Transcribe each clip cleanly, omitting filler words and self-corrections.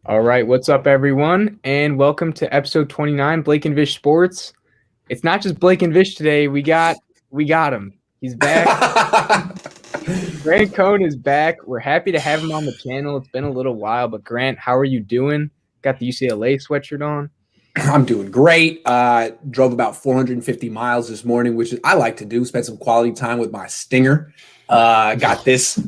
All right, what's up, everyone, and welcome to episode 29, Blake and Vish Sports. It's not just Blake and Vish today. We got him. He's back. Grant Cohn is back. We're happy to have him on the channel. It's been a little while, but Grant, how are you doing? Got the UCLA sweatshirt on. I'm doing great. Drove about 450 miles this morning, which I like to do. Spent some quality time with my Stinger. Got this,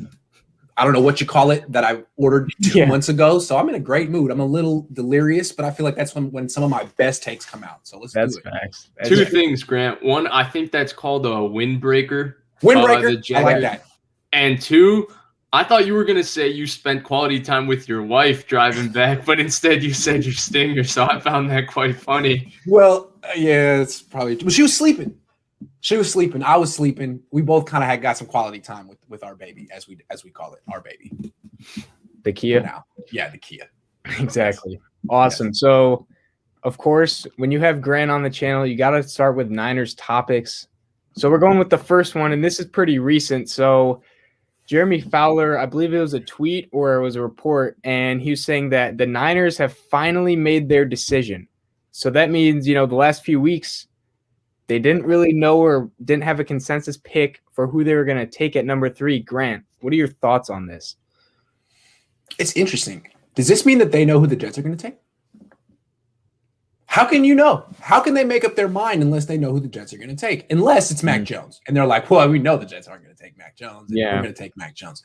I don't know what you call it, that I ordered 2 months ago. So I'm in a great mood. I'm a little delirious, but I feel like that's when some of my best takes come out. So let's do it. Facts. Two things, Grant. One, I think that's called a windbreaker. Windbreaker. I like that. And two, I thought you were going to say you spent quality time with your wife driving back, but instead you said your Stinger. So I found that quite funny. Well, yeah, it's probably. Well, she was sleeping. I was sleeping. We both kind of got some quality time with our baby, as we call it, our baby. The Kia? Now. Yeah, the Kia. Exactly. Awesome. Yes. So, of course, when you have Grant on the channel, you got to start with Niners topics. So we're going with the first one, and this is pretty recent. So Jeremy Fowler, I believe it was a tweet or it was a report, and he was saying that the Niners have finally made their decision. So that means, the last few weeks, they didn't really know or didn't have a consensus pick for who they were going to take at number 3. Grant, what are your thoughts on this? It's interesting. Does this mean that they know who the Jets are going to take? How can you know? How can they make up their mind unless they know who the Jets are going to take? Unless it's Mac Jones. And they're like, well, we know the Jets aren't going to take Mac Jones. We're going to take Mac Jones.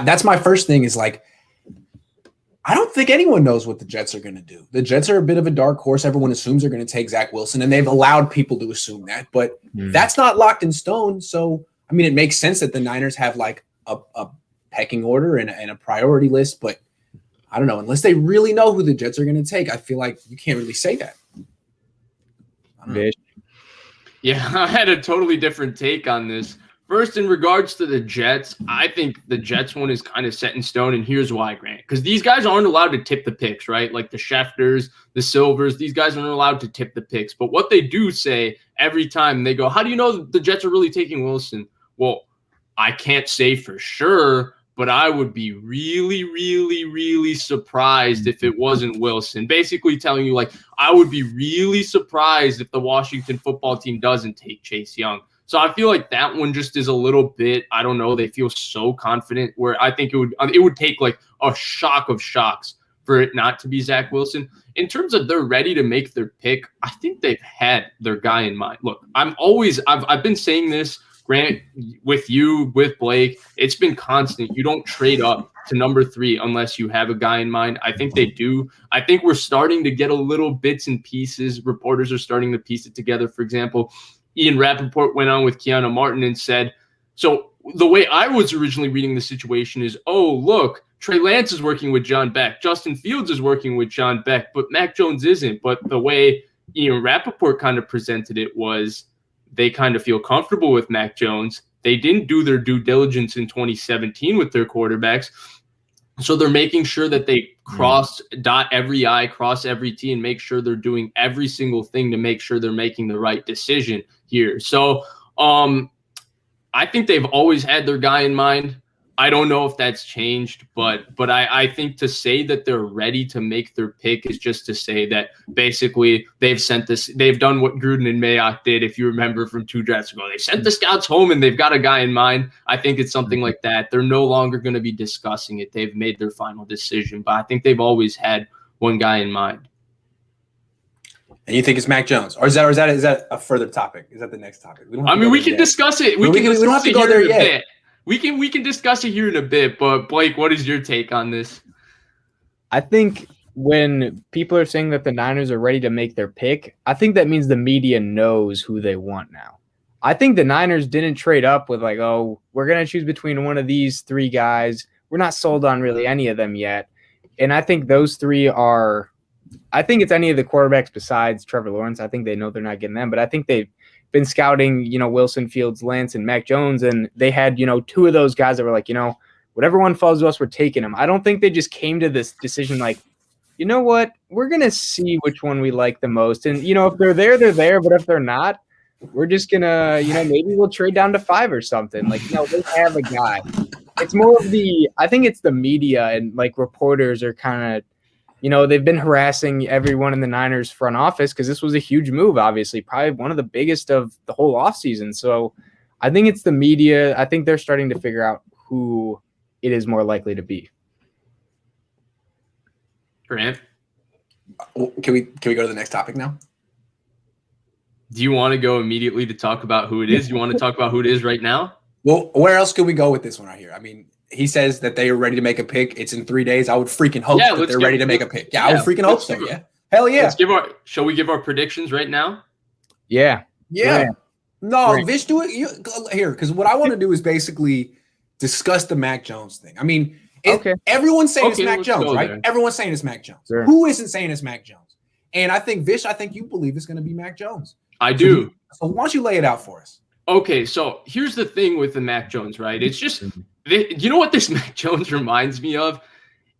That's my first thing is like, I don't think anyone knows what the Jets are going to do. The Jets are a bit of a dark horse. Everyone assumes they're going to take Zach Wilson, and they've allowed people to assume that. But that's not locked in stone. So, I mean, it makes sense that the Niners have like a pecking order and a priority list. But I don't know. Unless they really know who the Jets are going to take, I feel like you can't really say that. Yeah, I had a totally different take on this. First, in regards to the Jets, I think the Jets one is kind of set in stone, and here's why, Grant. Because these guys aren't allowed to tip the picks, right? Like the Schefters, the Silvers, these guys aren't allowed to tip the picks. But what they do say every time, they go, how do you know the Jets are really taking Wilson? Well, I can't say for sure, but I would be really, really, really surprised if it wasn't Wilson. Basically telling you, like, I would be really surprised if the Washington football team doesn't take Chase Young. So I feel like that one just is a little bit, I don't know, they feel so confident where I think it would take like a shock of shocks for it not to be Zach Wilson. In terms of they're ready to make their pick, I think they've had their guy in mind. Look, I've been saying this, Grant, with you, with Blake, it's been constant. You don't trade up to number 3 unless you have a guy in mind. I think they do. I think we're starting to get a little bits and pieces. Reporters are starting to piece it together. For example, Ian Rappaport went on with Keanu Martin and said, so the way I was originally reading the situation is, oh, look, Trey Lance is working with John Beck. Justin Fields is working with John Beck, but Mac Jones isn't. But the way Ian Rappaport kind of presented it was they kind of feel comfortable with Mac Jones. They didn't do their due diligence in 2017 with their quarterbacks. So they're making sure that they dot every I, cross every T, and make sure they're doing every single thing to make sure they're making the right decision here. So I think they've always had their guy in mind. I don't know if that's changed, but I think to say that they're ready to make their pick is just to say that basically they've done what Gruden and Mayock did, if you remember from 2 drafts ago. They sent the scouts home and they've got a guy in mind. I think it's something like that. They're no longer going to be discussing it. They've made their final decision, but I think they've always had one guy in mind. And you think it's Mac Jones, or is that a further topic? Is that the next topic? We can discuss it. We don't have to go there yet. We can discuss it here in a bit, but Blake, what is your take on this? I think when people are saying that the Niners are ready to make their pick, I think that means the media knows who they want now. I think the Niners didn't trade up with like, oh, we're going to choose between one of these 3 guys. We're not sold on really any of them yet. And I think those 3 I think it's any of the quarterbacks besides Trevor Lawrence. I think they know they're not getting them, but I think they've been scouting, Wilson, Fields, Lance, and Mac Jones, and they had, 2 of those guys that were like, whatever one falls to us, we're taking them. I don't think they just came to this decision like, you know what, we're going to see which one we like the most. And, if they're there, they're there, but if they're not, we're just going to, maybe we'll trade down to 5 or something. Like, they have a guy. It's more of I think it's the media and, like, reporters are kind of they've been harassing everyone in the Niners front office because this was a huge move, obviously, probably one of the biggest of the whole offseason. So I think it's the media. I think they're starting to figure out who it is more likely to be. Grant? Can we go to the next topic now? Do you want to go immediately to talk about who it is? You want to talk about who it is right now? Well, where else could we go with this one right here? I mean, he says that they are ready to make a pick. It's in 3 days. I would freaking hope that they're ready to make a pick. Yeah, I would freaking hope so. Yeah. Hell yeah. Shall we give our predictions right now? Yeah. No, right. Vish, do it here, because what I want to do is basically discuss the Mac Jones thing. I mean, everyone's saying it's Mac Jones, right? There. Everyone's saying it's Mac Jones. Sure. Who isn't saying it's Mac Jones? And I think, Vish, you believe it's going to be Mac Jones. I do. So why don't you lay it out for us? Okay, so here's the thing with the Mac Jones, right? It's just, you know what this Mac Jones reminds me of?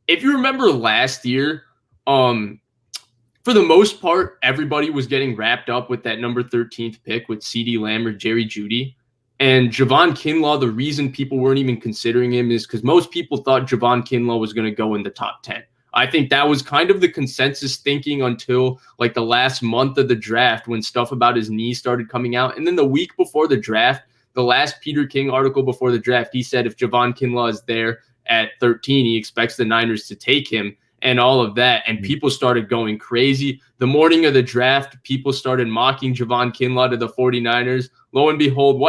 If you remember last year, for the most part, everybody was getting wrapped up with that number 13th pick with CeeDee Lamb or Jerry Jeudy. And Javon Kinlaw, the reason people weren't even considering him is because most people thought Javon Kinlaw was going to go in the top 10. I think that was kind of the consensus thinking until like the last month of the draft when stuff about his knee started coming out. And then the week before the draft, the last Peter King article before the draft, he said if Javon Kinlaw is there at 13, he expects the Niners to take him and all of that. And people started going crazy. The morning of the draft, people started mocking Javon Kinlaw to the 49ers. Lo and behold,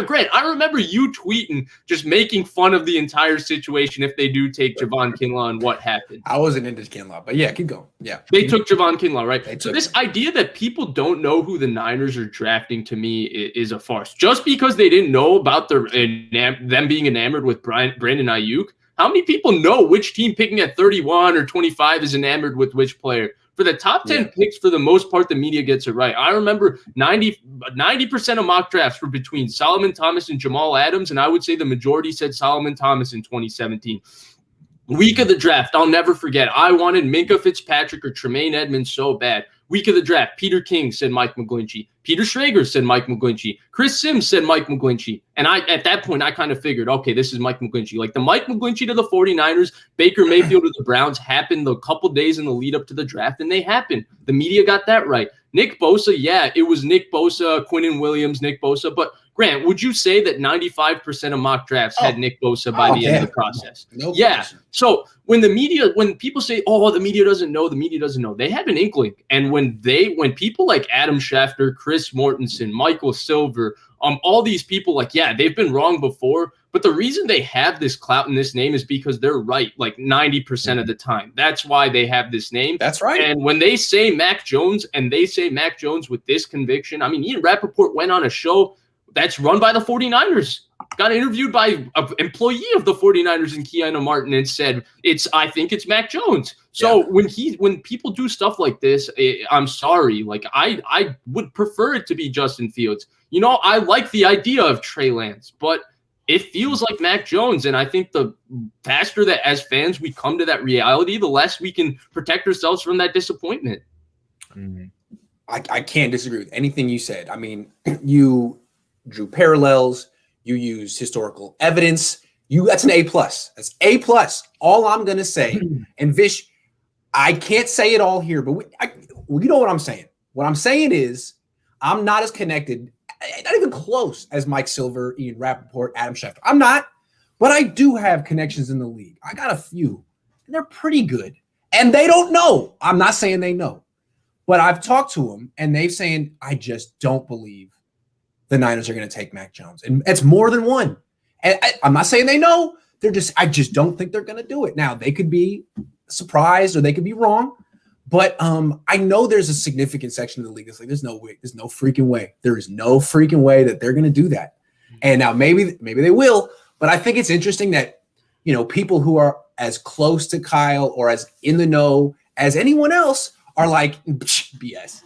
Grant, I remember you tweeting, just making fun of the entire situation if they do take Javon Kinlaw and what happened. I wasn't into Kinlaw, but yeah, keep going. Yeah. They took Javon Kinlaw, right? So this idea that people don't know who the Niners are drafting to me is a farce. Just because they didn't know about them being enamored with Brandon Ayuk, how many people know which team picking at 31 or 25 is enamored with which player? For the top 10 picks, for the most part, the media gets it right. I remember 90% of mock drafts were between Solomon Thomas and Jamal Adams, and I would say the majority said Solomon Thomas in 2017. Week of the draft, I'll never forget. I wanted Minkah Fitzpatrick or Tremaine Edmonds so bad. Week of the draft, Peter King said Mike McGlinchey. Peter Schrager said Mike McGlinchey. Chris Sims said Mike McGlinchey. And at that point, I kind of figured, okay, this is Mike McGlinchey. Like the Mike McGlinchey to the 49ers, Baker Mayfield to the Browns happened a couple days in the lead up to the draft, and they happened. The media got that right. Nick Bosa, yeah, it was Nick Bosa, Quinnen Williams, Nick Bosa. But Grant, would you say that 95% of mock drafts had Nick Bosa by the end of the process? Question. So when people say, oh, the media doesn't know, they have an inkling. And when people like Adam Schefter, Chris Mortensen, Michael Silver, all these people, they've been wrong before. But the reason they have this clout in this name is because they're right, like 90% of the time. That's why they have this name. That's right. And when they say Mac Jones, and they say Mac Jones with this conviction, I mean, Ian Rappaport went on a show that's run by the 49ers, got interviewed by an employee of the 49ers and Keanu Martin and said, I think it's Mac Jones. So when people do stuff like this, I'm sorry. Like I would prefer it to be Justin Fields. I like the idea of Trey Lance, but it feels like Mac Jones. And I think the faster that as fans we come to that reality, the less we can protect ourselves from that disappointment. Mm-hmm. I can't disagree with anything you said. I mean, you drew parallels, you used historical evidence. That's an A+. That's A+. All I'm gonna say, and Vish, I can't say it all here, but you know what I'm saying. What I'm saying is I'm not as connected, not even close, as Mike Silver, Ian Rappaport, Adam Schefter. I'm not, but I do have connections in the league. I got a few, and they're pretty good. And they don't know. I'm not saying they know, but I've talked to them, and they're saying, I just don't believe the Niners are going to take Mac Jones. And it's more than one. And I'm not saying they know. I just don't think they're going to do it. Now, they could be surprised or they could be wrong. But I know there's a significant section of the league that's like, there's no way. There's no freaking way. There is no freaking way that they're going to do that. And now maybe they will. But I think it's interesting that, people who are as close to Kyle or as in the know as anyone else are like, BS.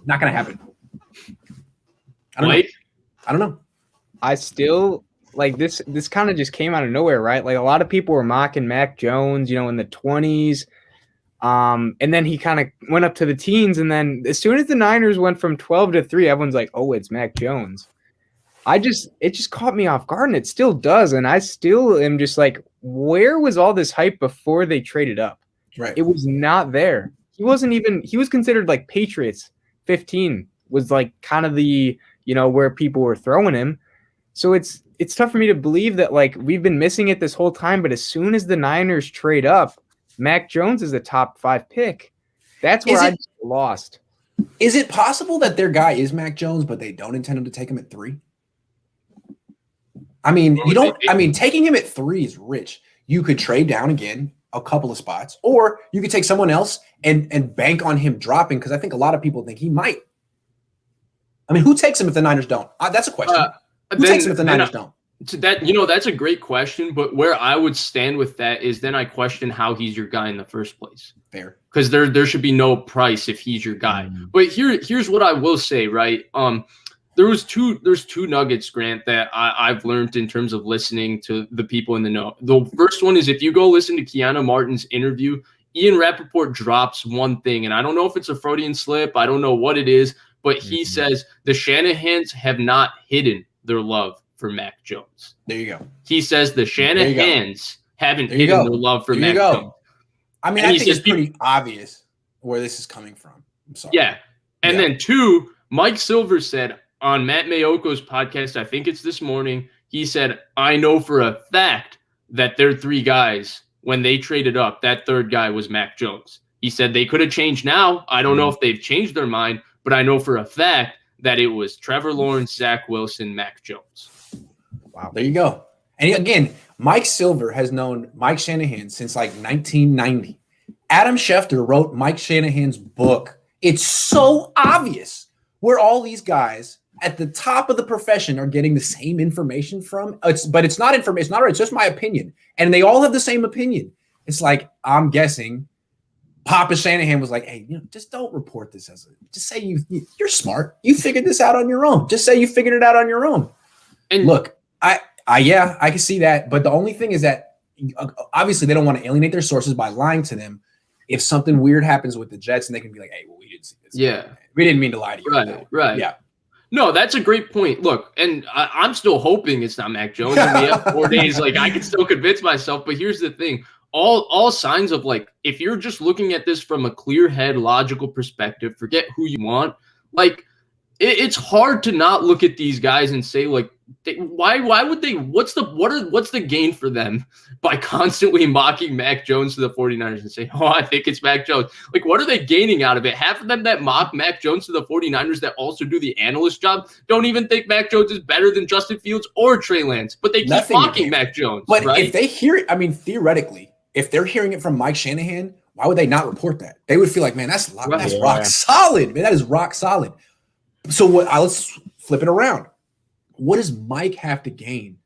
Not going to happen. I don't know. I still like this kind of just came out of nowhere, right? Like a lot of people were mocking Mac Jones, in the 20s. And then he kind of went up to the teens. And then as soon as the Niners went from 12 to 3, everyone's like, oh, it's Mac Jones. It just caught me off guard, and it still does. And I still am just like, where was all this hype before they traded up? Right. It was not there. He was considered like Patriots 15 was like kind of the, where people were throwing him. So it's tough for me to believe that like we've been missing it this whole time. But as soon as the Niners trade up, Mac Jones is a top 5 pick. That's where I just lost. Is it possible that their guy is Mac Jones, but they don't intend him to take him at 3? I mean, taking him at 3 is rich. You could trade down again a couple of spots, or you could take someone else and bank on him dropping, because I think a lot of people think he might. I mean, who takes him if the Niners don't? That's a question. Who takes him if the Niners don't? That's a great question, but where I would stand with that is then I question how he's your guy in the first place. Fair. Because there should be no price if he's your guy. But here's what I will say, right? There's two nuggets, Grant, that I've learned in terms of listening to the people in the know. The first one is if you go listen to Keanu Martin's interview, Ian Rappaport drops one thing, and I don't know if it's a Freudian slip, I don't know what it is, but he says the Shanahans have not hidden their love for Mac Jones. There you go. He says the Shanahans haven't hidden their love for Mac Jones. I mean, I think it's pretty obvious where this is coming from. I'm sorry. Yeah. And then 2, Mike Silver said on Matt Mayoko's podcast, I think it's this morning, he said, I know for a fact that their 3 guys, when they traded up, that 3rd guy was Mac Jones. He said they could have changed now. I don't know if they've changed their mind, but I know for a fact that it was Trevor Lawrence, Zach Wilson, Mac Jones. Wow. There you go. And again, Mike Silver has known Mike Shanahan since like 1990. Adam Schefter wrote Mike Shanahan's book. It's so obvious where all these guys at the top of the profession are getting the same information from. But it's not information. Not right. It's just my opinion. And they all have the same opinion. It's like, I'm guessing Papa Shanahan was like, hey, just don't report this just say you're smart. You figured this out on your own. Just say you figured it out on your own. And look, I can see that. But the only thing is that obviously they don't want to alienate their sources by lying to them. If something weird happens with the Jets, and they can be like, hey, well, we didn't see this. Yeah. We didn't mean to lie to you. Right. Yeah. No, that's a great point. Look, and I'm still hoping it's not Mac Jones. And we have 4 days. Like, I can still convince myself. But here's the thing. All signs of, like, if you're just looking at this from a clear head, logical perspective, forget who you want. Like, it's hard to not look at these guys and say, like, why would they? What's the gain for them by constantly mocking Mac Jones to the 49ers and say, I think it's Mac Jones? Like, what are they gaining out of it? Half of them that mock Mac Jones to the 49ers that also do the analyst job don't even think Mac Jones is better than Justin Fields or Trey Lance, but they keep mocking Mac Jones. But right? if they hear it, I mean, theoretically, if they're hearing it from Mike Shanahan, why would they not report that? They would feel like, man, that's rock solid. Man, that is rock solid. So let's flip it around. What does Mike have to gain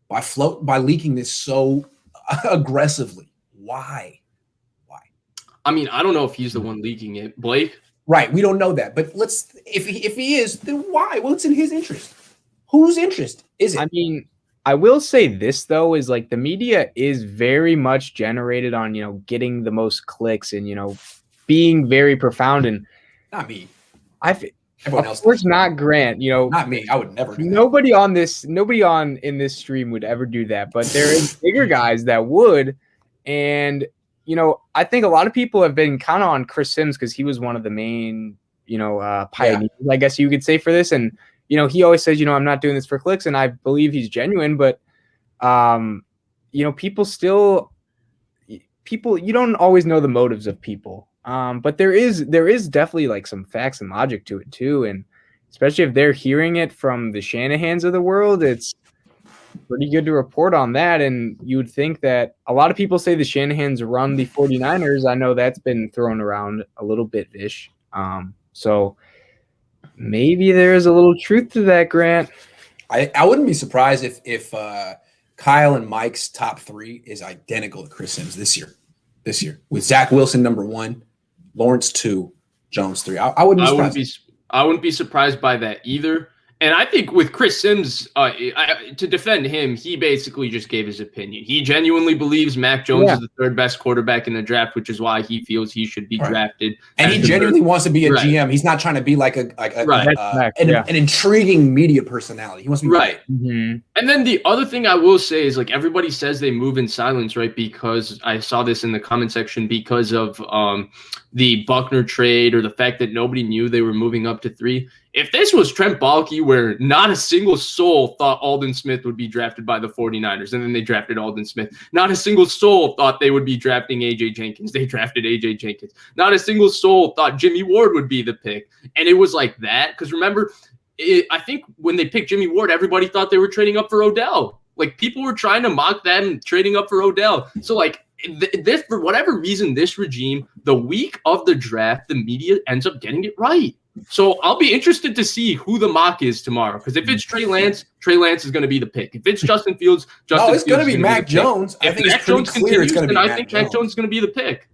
by leaking this so aggressively? Why? I mean, I don't know if he's the one leaking it, Blake. Right, we don't know that. But if he is, then why? Well, it's in his interest. Whose interest is it? I mean, I will say this though, is like the media is very much generated on getting the most clicks and being very profound. And not me. Everyone else, of course, not Grant. Not me. I would never do that. Nobody in this stream would ever do that. But there is bigger guys that would, and I think a lot of people have been kind of on Chris Sims because he was one of the main pioneers, I guess you could say, for this. And he always says, I'm not doing this for clicks, and I believe he's genuine. But people, you don't always know the motives of people. But there is definitely like some facts and logic to it too. And especially if they're hearing it from the Shanahans of the world, it's pretty good to report on that. And you would think that a lot of people say the Shanahans run the 49ers. I know that's been thrown around a little bit, Vish. So maybe there is a little truth to that, Grant. I wouldn't be surprised if Kyle and Mike's top 3 is identical to Chris Sims this year with Zach Wilson number 1, Lawrence 2, Jones 3. I wouldn't be surprised And I think with Chris Sims, to defend him, he basically just gave his opinion. He genuinely believes Mac Jones is the third best quarterback in the draft, which is why he feels he should be drafted. And he genuinely wants to be a GM. He's not trying to be like an intriguing media personality. He wants to be Mm-hmm. And then the other thing I will say is, like, everybody says they move in silence, right? Because I saw this in the comment section because of the Buckner trade or the fact that nobody knew they were moving up to 3. If this was Trent Baalke, where not a single soul thought Aldon Smith would be drafted by the 49ers, and then they drafted Aldon Smith. Not a single soul thought they would be drafting A.J. Jenkins. They drafted A.J. Jenkins. Not a single soul thought Jimmy Ward would be the pick. And it was like that. Because remember, I think when they picked Jimmy Ward, everybody thought they were trading up for Odell. Like, people were trying to mock them trading up for Odell. So, like, this, for whatever reason, this regime, the week of the draft, the media ends up getting it right. So I'll be interested to see who the mock is tomorrow. Because if it's Trey Lance is going to be the pick. If it's Justin Fields, it's going to be Mac Jones. If Mac Jones continues, then I think Mac Jones is going to be the pick.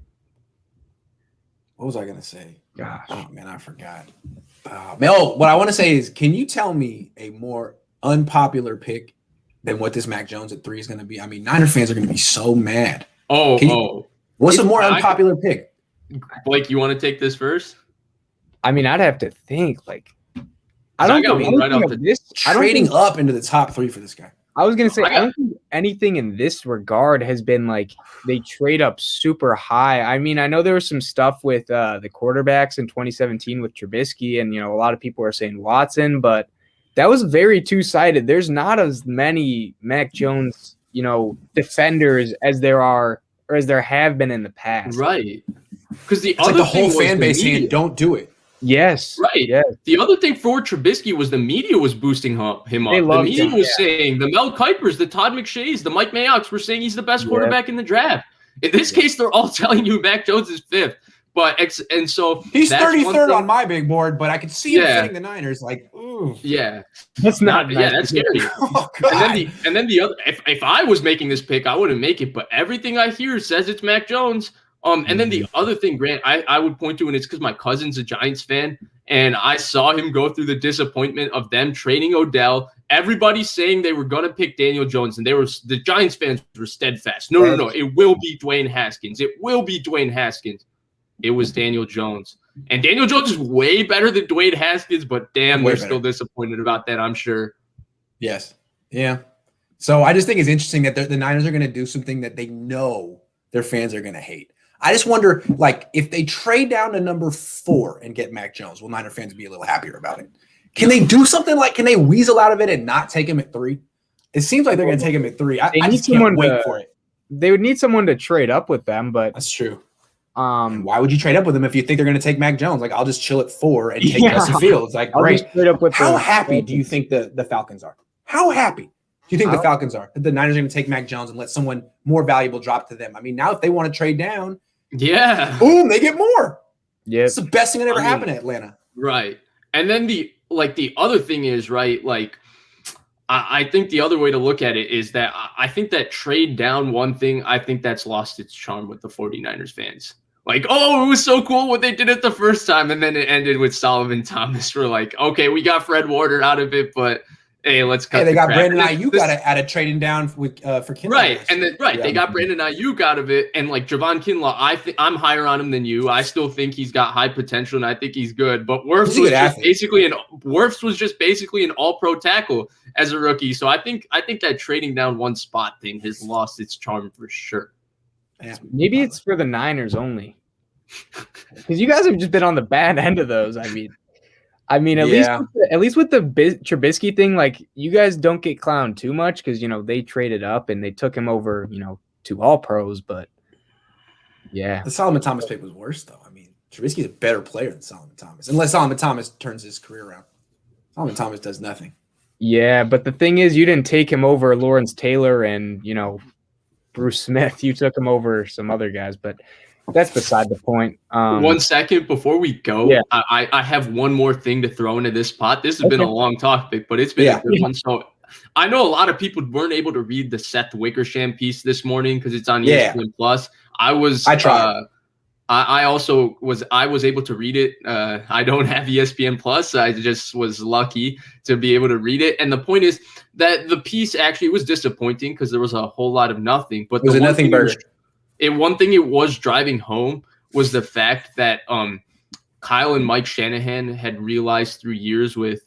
What was I going to say? Gosh, oh man, I forgot. What I want to say is, can you tell me a more unpopular pick than what this Mac Jones at 3 is going to be? I mean, Niner fans are going to be so mad. What's a more unpopular pick? Blake, you want to take this first? I mean, I'd have to think. Like, trading up into the top 3 for this guy. I was gonna say, I don't think anything in this regard has been like they trade up super high. I mean, I know there was some stuff with the quarterbacks in 2017 with Trubisky, and a lot of people are saying Watson, but that was very two-sided. There's not as many Mac Jones, defenders as there are or as there have been in the past. Right. Because the whole fan base saying, don't do it. Yes. Right. Yes. The other thing for Trubisky was the media was boosting him up. The media was saying, the Mel Kipers, the Todd McShays, the Mike Mayocks were saying he's the best quarterback in the draft. In this case, they're all telling you Mac Jones is 5th. And so he's 33rd on my big board, but I could see him fitting the Niners. Like, ooh. Yeah. That's not nice. Yeah, that's scary. Oh, God. And then the other, if I was making this pick, I wouldn't make it, but everything I hear says it's Mac Jones. And then the other thing, Grant, I would point to, and it's because my cousin's a Giants fan, and I saw him go through the disappointment of them trading Odell. Everybody saying they were going to pick Daniel Jones, and the Giants fans were steadfast. No. It will be Dwayne Haskins. It will be Dwayne Haskins. It was Daniel Jones. And Daniel Jones is way better than Dwayne Haskins, but damn, they're still disappointed about that, I'm sure. Yes. Yeah. So I just think it's interesting that the Niners are going to do something that they know their fans are going to hate. I just wonder, like, if they trade down to number 4 and get Mac Jones, will Niner fans be a little happier about it? Can they do something like, can they weasel out of it and not take him at 3? It seems like they're going to take him at 3. I just can't wait for it. They would need someone to trade up with them, but that's true. Why would you trade up with them if you think they're going to take Mac Jones? Like, I'll just chill at 4 and take Justin Fields. Like, great. How happy do you think the Falcons are? How happy do you think the Falcons are that the Niners are going to take Mac Jones and let someone more valuable drop to them? I mean, now if they want to trade down, boom, they get more. Yeah, it's the best thing that ever happened to Atlanta. Right. And then the other thing is, right, like, I think the other way to look at it is that I think that trade down one thing, I think that's lost its charm with the 49ers fans. Like, oh, it was so cool what they did it the first time, and then it ended with Solomon Thomas. We're like, okay, we got Fred Warner out of it, but hey, let's cut. Hey, they got Brandon Ayuk out of trading down with for Kinlaw. Right, and then they got Brandon Ayuk out of it, and like Javon Kinlaw, I'm higher on him than you. I still think he's got high potential, and I think he's good. But Wirfs was just basically an All-Pro tackle as a rookie. So I think that trading down one spot thing has lost its charm for sure. Yeah. Maybe it's for the Niners only, because you guys have just been on the bad end of those. I mean, at least with the Trubisky thing, like, you guys don't get clowned too much because they traded up and they took him over, to all pros. But yeah, the Solomon Thomas pick was worse though. I mean, Trubisky's a better player than Solomon Thomas, unless Solomon Thomas turns his career around. Solomon Thomas does nothing. Yeah, but the thing is, you didn't take him over Lawrence Taylor and Bruce Smith. You took him over some other guys, but that's beside the point. 1 second before we go, yeah. I have one more thing to throw into this pot. This has been a long topic, but it's been a good one. So I know a lot of people weren't able to read the Seth Wickersham piece this morning because it's on ESPN Plus. I I also was able to read it. I don't have ESPN Plus. I just was lucky to be able to read it. And the point is that the piece actually was disappointing because there was a whole lot of nothing. But it was a nothing burger. One thing it was driving home was the fact that Kyle and Mike Shanahan had realized through years with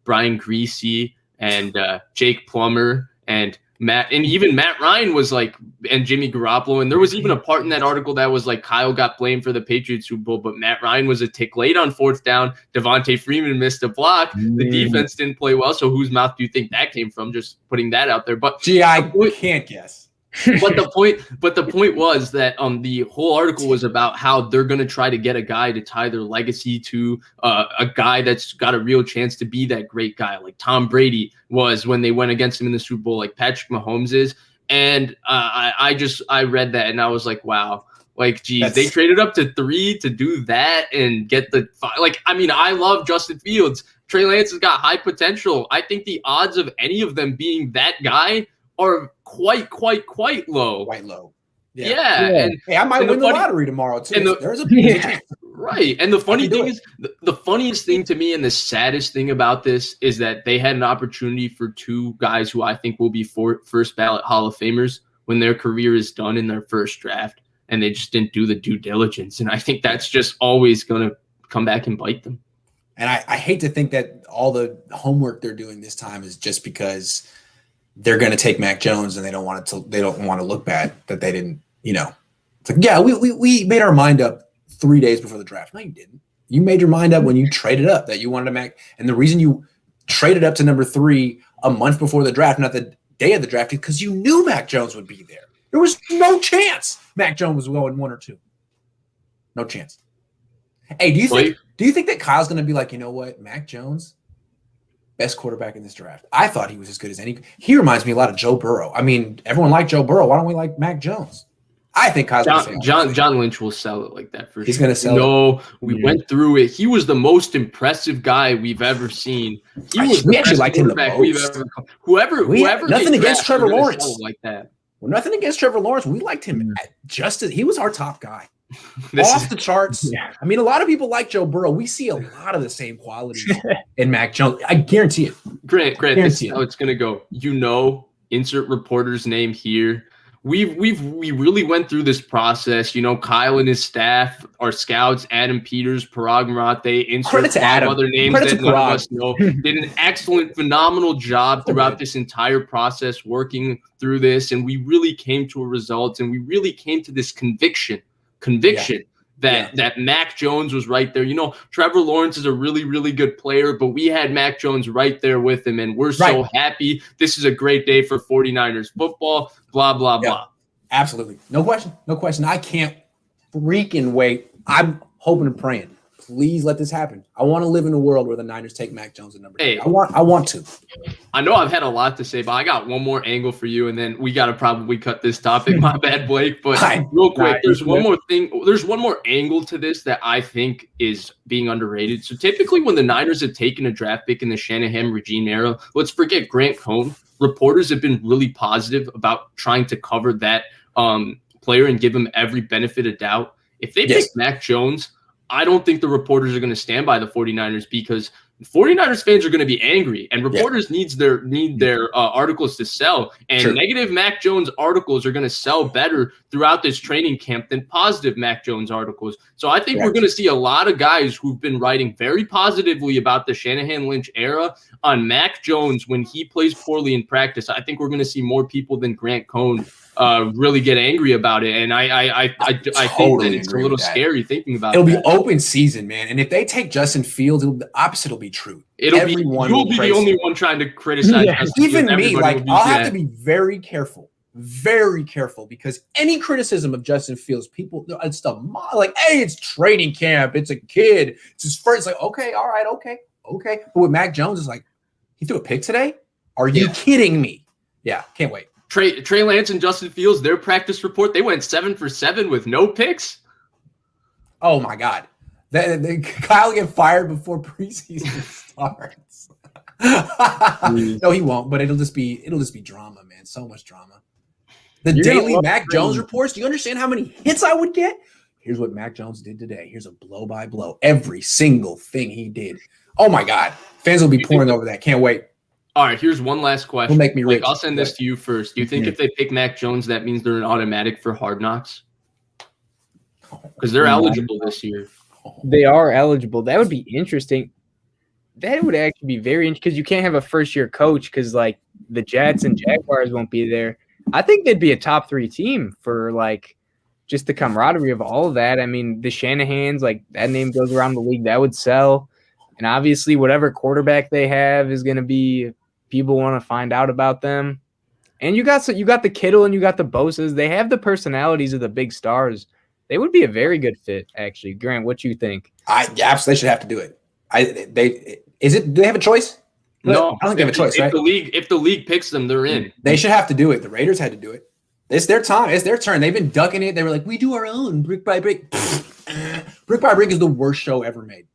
Brian Greasy and Jake Plummer and Matt, and even Matt Ryan was like, and Jimmy Garoppolo. And there was even a part in that article that was like Kyle got blamed for the Patriots Super Bowl, but Matt Ryan was a tick late on 4th down. Devontae Freeman missed a block. The defense didn't play well. So whose mouth do you think that came from? Just putting that out there. But I can't guess. But the point was that the whole article was about how they're going to try to get a guy to tie their legacy to a guy that's got a real chance to be that great guy, like Tom Brady was when they went against him in the Super Bowl, like Patrick Mahomes is. And I read that and I was like, wow, like, geez, they traded up to 3 to do that and get the I love Justin Fields. Trey Lance has got high potential. I think the odds of any of them being that guy are quite low. Quite low. Yeah. And, hey, I might win the lottery tomorrow too. There's a chance. Right. And the funny thing is, the funniest thing to me and the saddest thing about this is that they had an opportunity for 2 guys who I think will be first ballot Hall of Famers when their career is done in their first draft, and they just didn't do the due diligence. And I think that's just always going to come back and bite them. And I hate to think that all the homework they're doing this time is just because they're going to take Mac Jones and they don't want to look bad that they didn't, it's like, yeah, we made our mind up 3 days before the draft. No, you didn't. You made your mind up when you traded up that you wanted to Mac. And the reason you traded up to number 3 a month before the draft, not the day of the draft, is because you knew Mac Jones would be there. There was no chance Mac Jones was going 1 or 2. No chance. Hey, do you think that Kyle's going to be like, you know what, Mac Jones, best quarterback in this draft? I thought he was as good as any. He reminds me a lot of Joe Burrow. I mean, everyone liked Joe Burrow. Why don't we like Mac Jones? I think Kyle's John Lynch will sell it like that for sure. He's going to sell it. No, we went through it. He was the most impressive guy we've ever seen. We actually liked him the most. Whoever. Nothing against Trevor Lawrence like that. Well, nothing against Trevor Lawrence. We liked him just as he was our top guy. Off the charts. Yeah. I mean, a lot of people like Joe Burrow. We see a lot of the same qualities in Mac Jones. I guarantee it. Grant, this is how it's going to go. Insert reporter's name here. We really went through this process. Kyle and his staff, our scouts, Adam Peters, Parag Marathe, insert 5 other names that none of us know, did an excellent, phenomenal job throughout this entire process, working through this. And we really came to a result, and we really came to this conviction that Mac Jones was right there. Trevor Lawrence is a really, really good player, but we had Mac Jones right there with him, and we're so happy. This is a great day for 49ers football, blah, blah, blah. Absolutely. No question. I can't freaking wait. I'm hoping and praying. Please let this happen. I want to live in a world where the Niners take Mac Jones at number 3. I want to. I know I've had a lot to say, but I got one more angle for you, and then we got to probably cut this topic. My bad, Blake. But real quick, there's one more thing. There's one more angle to this that I think is being underrated. So typically when the Niners have taken a draft pick in the Shanahan regime era, let's forget Grant Cohn. Reporters have been really positive about trying to cover that player and give him every benefit of doubt. If they pick Mac Jones, I don't think the reporters are going to stand by the 49ers, because 49ers fans are going to be angry, and reporters need their articles to sell. And negative Mac Jones articles are going to sell better throughout this training camp than positive Mac Jones articles. So I think we're going to see a lot of guys who've been writing very positively about the Shanahan Lynch era on Mac Jones when he plays poorly in practice. I think we're going to see more people than Grant Cohn really get angry about it. And I think that it's a little scary thinking about it. It'll be open season, man. And if they take Justin Fields, the opposite will be true. You'll be the only one trying to criticize. Even me, I'll have to be very careful, because any criticism of Justin Fields, people, it's hey, it's training camp, it's a kid, it's his first. Like, okay, all right, okay. But with Mac Jones, it's like, he threw a pick today? Are you kidding me? Yeah, can't wait. Trey Lance and Justin Fields, their practice report, they went 7 for 7 with no picks. Oh my God. Kyle get fired before preseason starts. No, he won't, but it'll just be drama, man. So much drama. The daily Mac Jones reports, do you understand how many hits I would get? Here's what Mac Jones did today. Here's a blow by blow. Every single thing he did. Oh my God. Fans will be pouring over that. Can't wait. All right, here's one last question. Will make me rich. I'll send this to you first. Do you think if they pick Mac Jones, that means they're an automatic for Hard Knocks? Because they're eligible this year. They are eligible. That would be interesting. That would actually be very interesting because you can't have a first-year coach because, like, the Jets and Jaguars won't be there. I think they'd be a top 3 team for, like, just the camaraderie of all of that. I mean, the Shanahans, like, that name goes around the league. That would sell. And obviously, whatever quarterback they have is going to be – people want to find out about them. And you got the Kittle and you got the Bosa's. They have the personalities of the big stars. They would be a very good fit, actually. Grant, what you think? Absolutely should have to do it. Do they have a choice? No, I don't think they have a choice, right? If the league picks them, they're in. They should have to do it. The Raiders had to do it. It's their time. It's their turn. They've been ducking it. They were like, we do our own brick by brick. Brick by brick is the worst show ever made.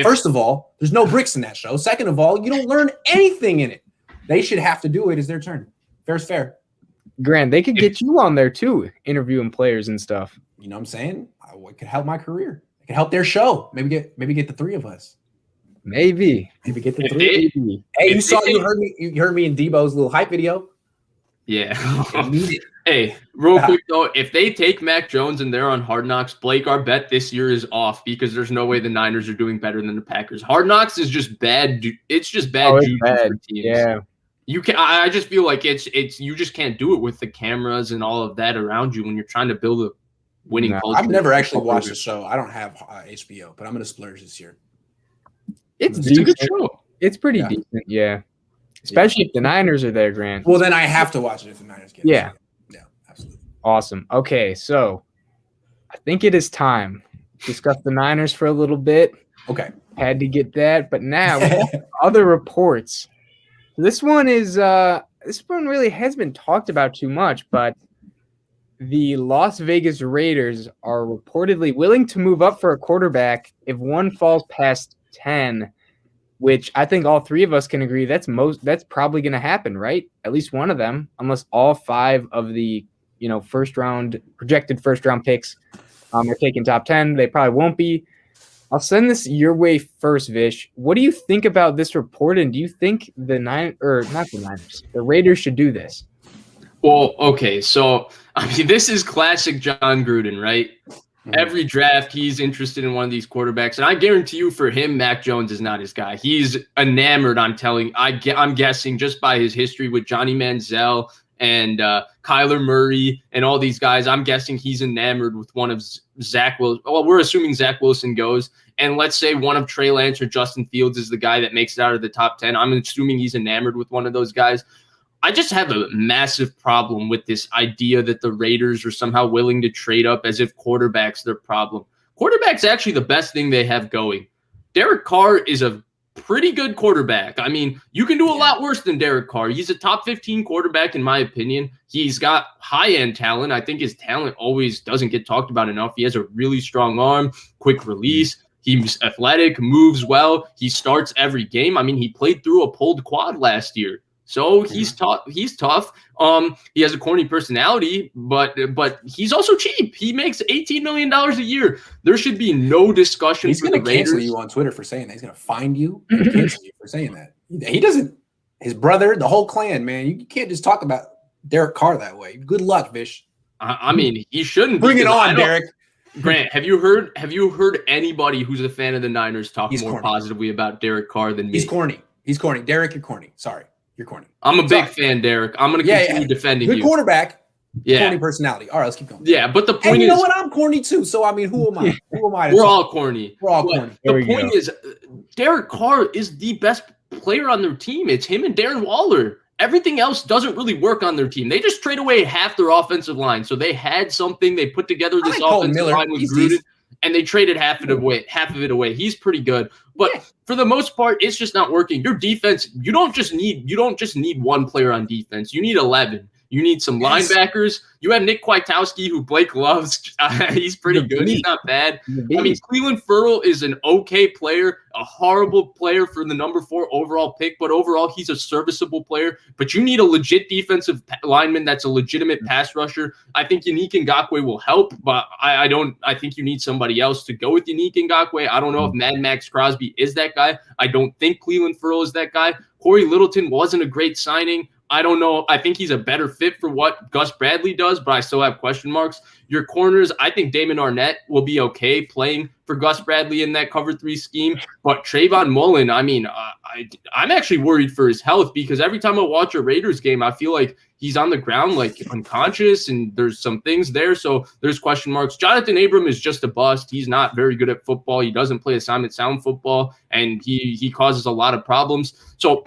First of all, there's no bricks in that show. Second of all, you don't learn anything in it. They should have to do it. It's their turn. Fair's fair. Grant, they could get you on there too, interviewing players and stuff. You know what I'm saying? It could help my career. It could help their show. Maybe get the 3 of us. Maybe get the 3. Hey, you heard me in Debo's little hype video. Yeah. Hey, real quick though, if they take Mac Jones and they're on Hard Knocks, Blake, our bet this year is off because there's no way the Niners are doing better than the Packers. Hard Knocks is just bad. It's just bad juju for teams. Yeah. You can. I just feel like it's. You just can't do it with the cameras and all of that around you when you're trying to build a winning culture. I've never actually watched the show. I don't have HBO, but I'm going to splurge this year. It's a good show. It's pretty decent, yeah. Especially if the Niners are there, Grant. Well, then I have to watch it if the Niners get it. Yeah. Yeah, absolutely. Awesome. Okay, so I think it is time to discuss the Niners for a little bit. Okay. Had to get that, but now other reports. This one really has been talked about too much, but the Las Vegas Raiders are reportedly willing to move up for a quarterback if one falls past 10, which I think all 3 of us can agree that's probably going to happen, right? At least one of them, unless all 5 of the projected first round picks are taking top 10. They probably won't be. I'll send this your way first, Vish. What do you think about this report, and do you think the Raiders should do this? Well, okay, so I mean, this is classic John Gruden, right? Mm-hmm. Every draft, he's interested in one of these quarterbacks, and I guarantee you, for him, Mac Jones is not his guy. He's enamored. I'm guessing just by his history with Johnny Manziel and Kyler Murray and all these guys. I'm guessing he's enamored with one of Zach Wilson. Well, we're assuming Zach Wilson goes. And let's say one of Trey Lance or Justin Fields is the guy that makes it out of the top 10. I'm assuming he's enamored with one of those guys. I just have a massive problem with this idea that the Raiders are somehow willing to trade up as if quarterback's their problem. Quarterback's actually the best thing they have going. Derek Carr is a pretty good quarterback. I mean, you can do a lot worse than Derek Carr. He's a top 15 quarterback, in my opinion. He's got high-end talent. I think his talent always doesn't get talked about enough. He has a really strong arm, quick release. He's athletic, moves well. He starts every game. I mean, he played through a pulled quad last year. So he's tough. He has a corny personality, but he's also cheap. He makes $18 million a year. There should be no discussion. He's going to cancel you on Twitter for saying that. He's going to find you and cancel you for saying that. He doesn't. His brother, the whole clan, man. You can't just talk about Derek Carr that way. Good luck, Vish. I mean, he shouldn't. Bring it on, Derek. Grant, have you heard anybody who's a fan of the Niners talk more positively about Derek Carr than me? He's corny. Derek, you're corny. Sorry. You're corny. I'm a big fan, Derek. I'm going to continue defending you. Good quarterback. Yeah. Corny personality. All right, let's keep going. Yeah, but the point is, you know what? I'm corny too. So I mean, who am I? We're all corny. corny. The point is, Derek Carr is the best player on their team. It's him and Darren Waller. Everything else doesn't really work on their team. They just trade away half their offensive line. So they had something. They put together this offensive line with Gruden, and they traded half of it away. He's pretty good. But for the most part, it's just not working. Your defense, you don't just need one player on defense. You need 11. You need some linebackers. You have Nick Kwiatkowski, who Blake loves. He's pretty good. He's not bad. I mean, Cleveland Ferrell is an okay player, a horrible player for the number 4 overall pick, but overall he's a serviceable player. But you need a legit defensive lineman that's a legitimate pass rusher. I think Yannick Ngakoue will help, but I think you need somebody else to go with Yannick Ngakoue. I don't know if Mad Max Crosby is that guy. I don't think Cleveland Ferrell is that guy. Corey Littleton wasn't a great signing. I don't know. I think he's a better fit for what Gus Bradley does, but I still have question marks. Your corners, I think Damon Arnett will be okay playing for Gus Bradley in that cover 3 scheme. But Trayvon Mullen, I mean, I'm actually worried for his health because every time I watch a Raiders game, I feel like he's on the ground like unconscious and there's some things there. So there's question marks. Jonathan Abram is just a bust. He's not very good at football. He doesn't play assignment sound football, and he causes a lot of problems. So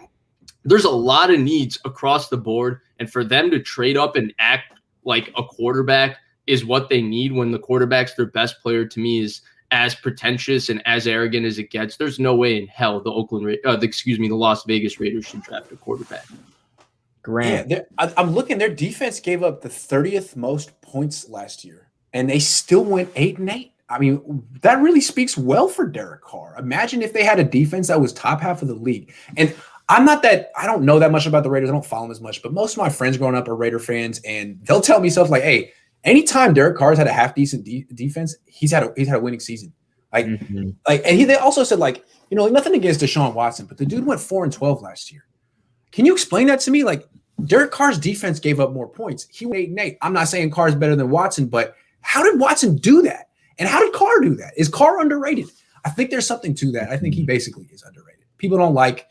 there's a lot of needs across the board, and for them to trade up and act like a quarterback is what they need when the quarterback's their best player, to me, is as pretentious and as arrogant as it gets. There's no way in hell the Las Vegas Raiders should draft a quarterback. Grant. Yeah, I'm looking. Their defense gave up the 30th most points last year, and they still went 8-8. I mean, that really speaks well for Derek Carr. Imagine if they had a defense that was top half of the league. And I don't know that much about the Raiders. I don't follow them as much, but most of my friends growing up are Raider fans, and they'll tell me stuff like, hey, anytime Derek Carr's had a half decent defense, he's had a winning season. And they also said, like, nothing against Deshaun Watson, but the dude went 4-12 last year. Can you explain that to me? Like, Derek Carr's defense gave up more points. He went 8-8. I'm not saying Carr's better than Watson, but how did Watson do that? And how did Carr do that? Is Carr underrated? I think there's something to that. I think he basically is underrated. People don't like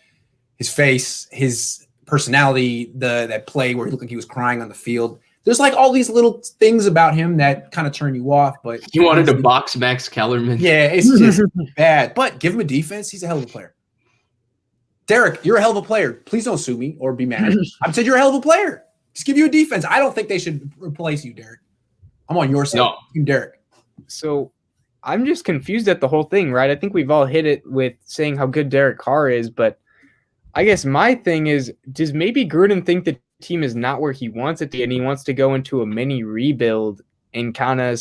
his face, his personality, that play where he looked like he was crying on the field. There's like all these little things about him that kind of turn you off. But he wanted to box Max Kellerman. Yeah, it's just bad. But give him a defense. He's a hell of a player. Derek, you're a hell of a player. Please don't sue me or be mad. I said you're a hell of a player. Just give you a defense. I don't think they should replace you, Derek. I'm on your side. No. Team Derek. So I'm just confused at the whole thing, right? I think we've all hit it with saying how good Derek Carr is, but I guess my thing is, does maybe Gruden think the team is not where he wants it to be, and he wants to go into a mini rebuild and kind of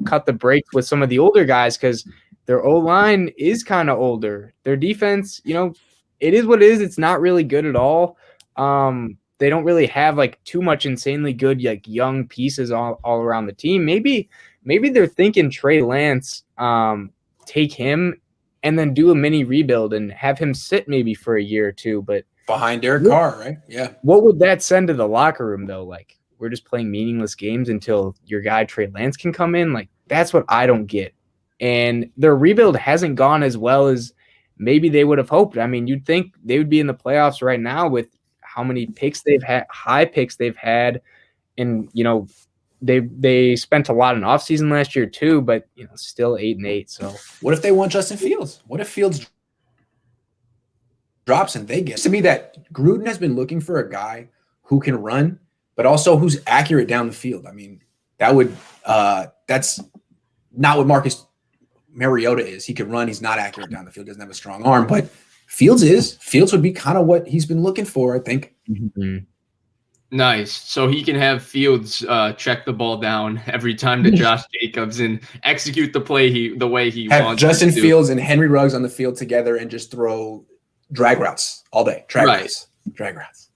cut the brakes with some of the older guys because their O-line is kind of older. Their defense, it is what it is. It's not really good at all. They don't really have like too much insanely good like young pieces all around the team. Maybe they're thinking Trey Lance, take him and then do a mini rebuild and have him sit maybe for a year or two. But behind Derek Carr, right? Yeah. What would that send to the locker room though? Like, we're just playing meaningless games until your guy Trey Lance can come in. Like, that's what I don't get. And their rebuild hasn't gone as well as maybe they would have hoped. I mean, you'd think they would be in the playoffs right now with how many picks they've had, high picks they've had. And, they spent a lot in offseason last year too, but still 8-8. So what if they want Justin Fields? What if Fields drops and they get? To me, that Gruden has been looking for a guy who can run, but also who's accurate down the field. I mean, that's not what Marcus Mariota is. He can run. He's not accurate down the field. Doesn't have a strong arm, but Fields is. Fields would be kind of what he's been looking for, I think. Mm-hmm. Nice. So he can have Fields check the ball down every time to Josh Jacobs and execute the play the way he have wants. Justin Fields and Henry Ruggs on the field together and just throw drag routes all day. Drag routes.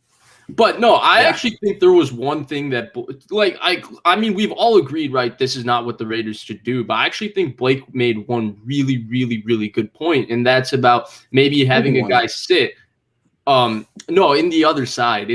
But no, I actually think there was one thing that, like, I mean, we've all agreed, right? This is not what the Raiders should do. But I actually think Blake made one really, really, really good point, and that's about maybe having a guy sit. No, in the other side,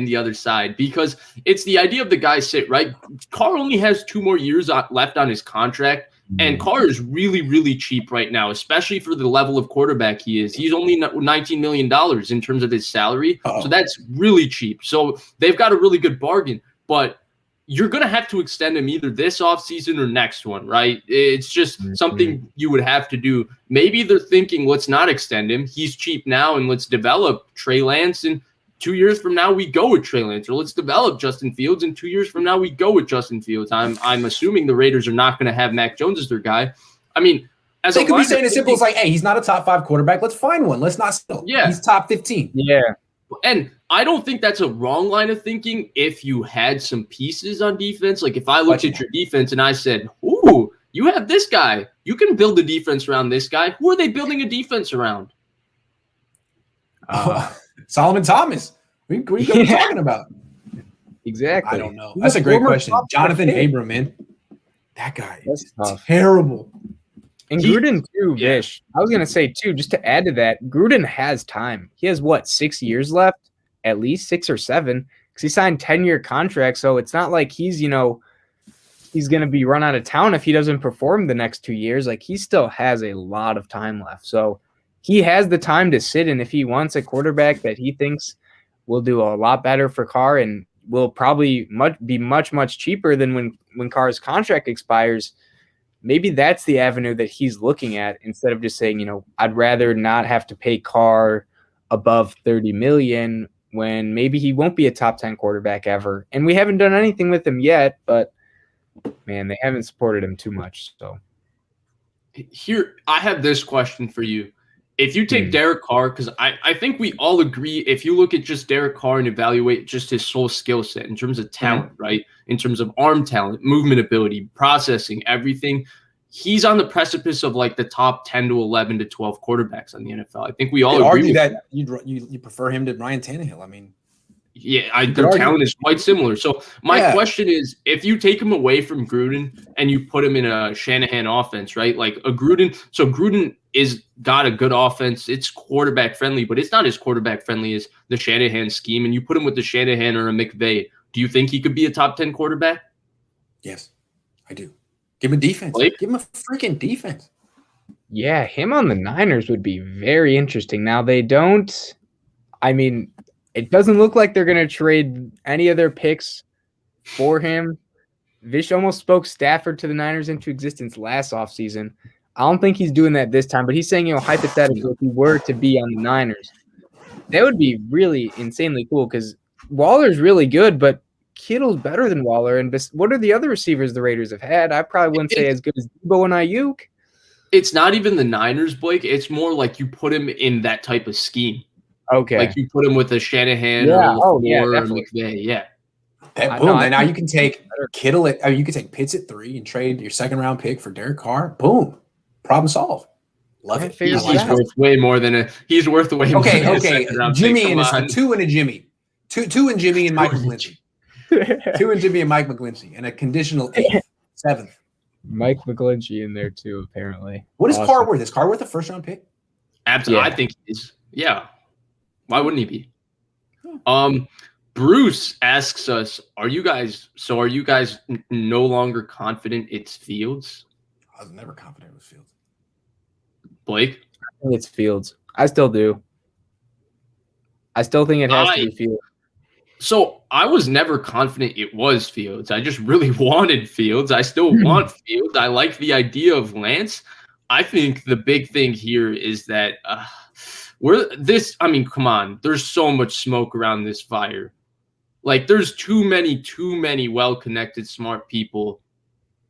because it's the idea of the guy sit, right? Carr only has 2 more years left on his contract, and Carr is really, really cheap right now, especially for the level of quarterback he is. He's only $19 million in terms of his salary, so that's really cheap. So they've got a really good bargain, but you're going to have to extend him either this offseason or next one, right? It's just something you would have to do. Maybe they're thinking, let's not extend him. He's cheap now, and let's develop Trey Lance. And 2 years from now, we go with Trey Lance. Or let's develop Justin Fields, and 2 years from now, we go with Justin Fields. I'm assuming the Raiders are not going to have Mac Jones as their guy. I mean, as they could be saying as simple as like, hey, he's not a top 5 quarterback. Let's find one. Let's not still. Yeah. He's top 15. Yeah. And I don't think that's a wrong line of thinking if you had some pieces on defense. Like if I looked at your defense and I said, ooh, you have this guy. You can build a defense around this guy. Who are they building a defense around? Solomon Thomas. What are you talking about? Exactly. I don't know. That's a great question. Jonathan Abram, man. That guy is terrible. And Gruden too, Vish. I was going to say too, just to add to that, Gruden has time. He has 6 years left, at least 6 or 7, because he signed 10-year contracts. So it's not like he's going to be run out of town if he doesn't perform the next 2 years. Like he still has a lot of time left. So he has the time to sit, and if he wants a quarterback that he thinks will do a lot better for Carr and will probably be much cheaper than when Carr's contract expires, maybe that's the avenue that he's looking at instead of just saying, I'd rather not have to pay Carr above $30 million when maybe he won't be a top 10 quarterback ever. And we haven't done anything with him yet, but man, they haven't supported him too much. So here, I have this question for you. If you take Derek Carr, because I think we all agree, if you look at just Derek Carr and evaluate just his whole skill set in terms of talent, right? In terms of arm talent, movement ability, processing, everything, he's on the precipice of like the top 10 to 11 to 12 quarterbacks on the NFL. I think we all agree argue that you prefer him to Ryan Tannehill. I mean, yeah, their talent is quite similar. So my question is, if you take him away from Gruden and you put him in a Shanahan offense, right? Like a Gruden. So Gruden is got a good offense. It's quarterback friendly, but it's not as quarterback friendly as the Shanahan scheme. And you put him with the Shanahan or a McVay. Do you think he could be a top 10 quarterback? Yes, I do. Give him a defense. Blake? Give him a freaking defense. Yeah, him on the Niners would be very interesting. Now they don't. I mean, it doesn't look like they're going to trade any of their picks for him. Vish almost spoke Stafford to the Niners into existence last offseason. I don't think he's doing that this time, but he's saying, hypothetically, if he were to be on the Niners, that would be really insanely cool because Waller's really good, but Kittle's better than Waller. And what are the other receivers the Raiders have had? I probably wouldn't say as good as Debo and Ayuk. It's not even the Niners, Blake. It's more like you put him in that type of scheme. Okay. Like you put him with a Shanahan or a McVay. Yeah. Boom. And now you can take Kittle you can take Pitts at 3 and trade your second round pick for Derek Carr. Boom. Problem solved. Love it. He's worth way more than he's worth way more. Okay. Jimmy and 2 and a Jimmy. Two and Jimmy and Mike McGlinchey. 2 and Jimmy and Mike McGlinchey. And a conditional 8th, 7th. Mike McGlinchey in there too, apparently. What is Carr worth? Is Carr worth a first round pick? Absolutely. Yeah. I think he is. Yeah. Why wouldn't he be? Bruce asks us, are you guys no longer confident it's Fields? I was never confident it was Fields. Blake? I think it's Fields. I still do. I still think it has to be Fields. So I was never confident it was Fields. I just really wanted Fields. I still want Fields. I like the idea of Lance. I think the big thing here is that come on. There's so much smoke around this fire. Like there's too many well-connected, smart people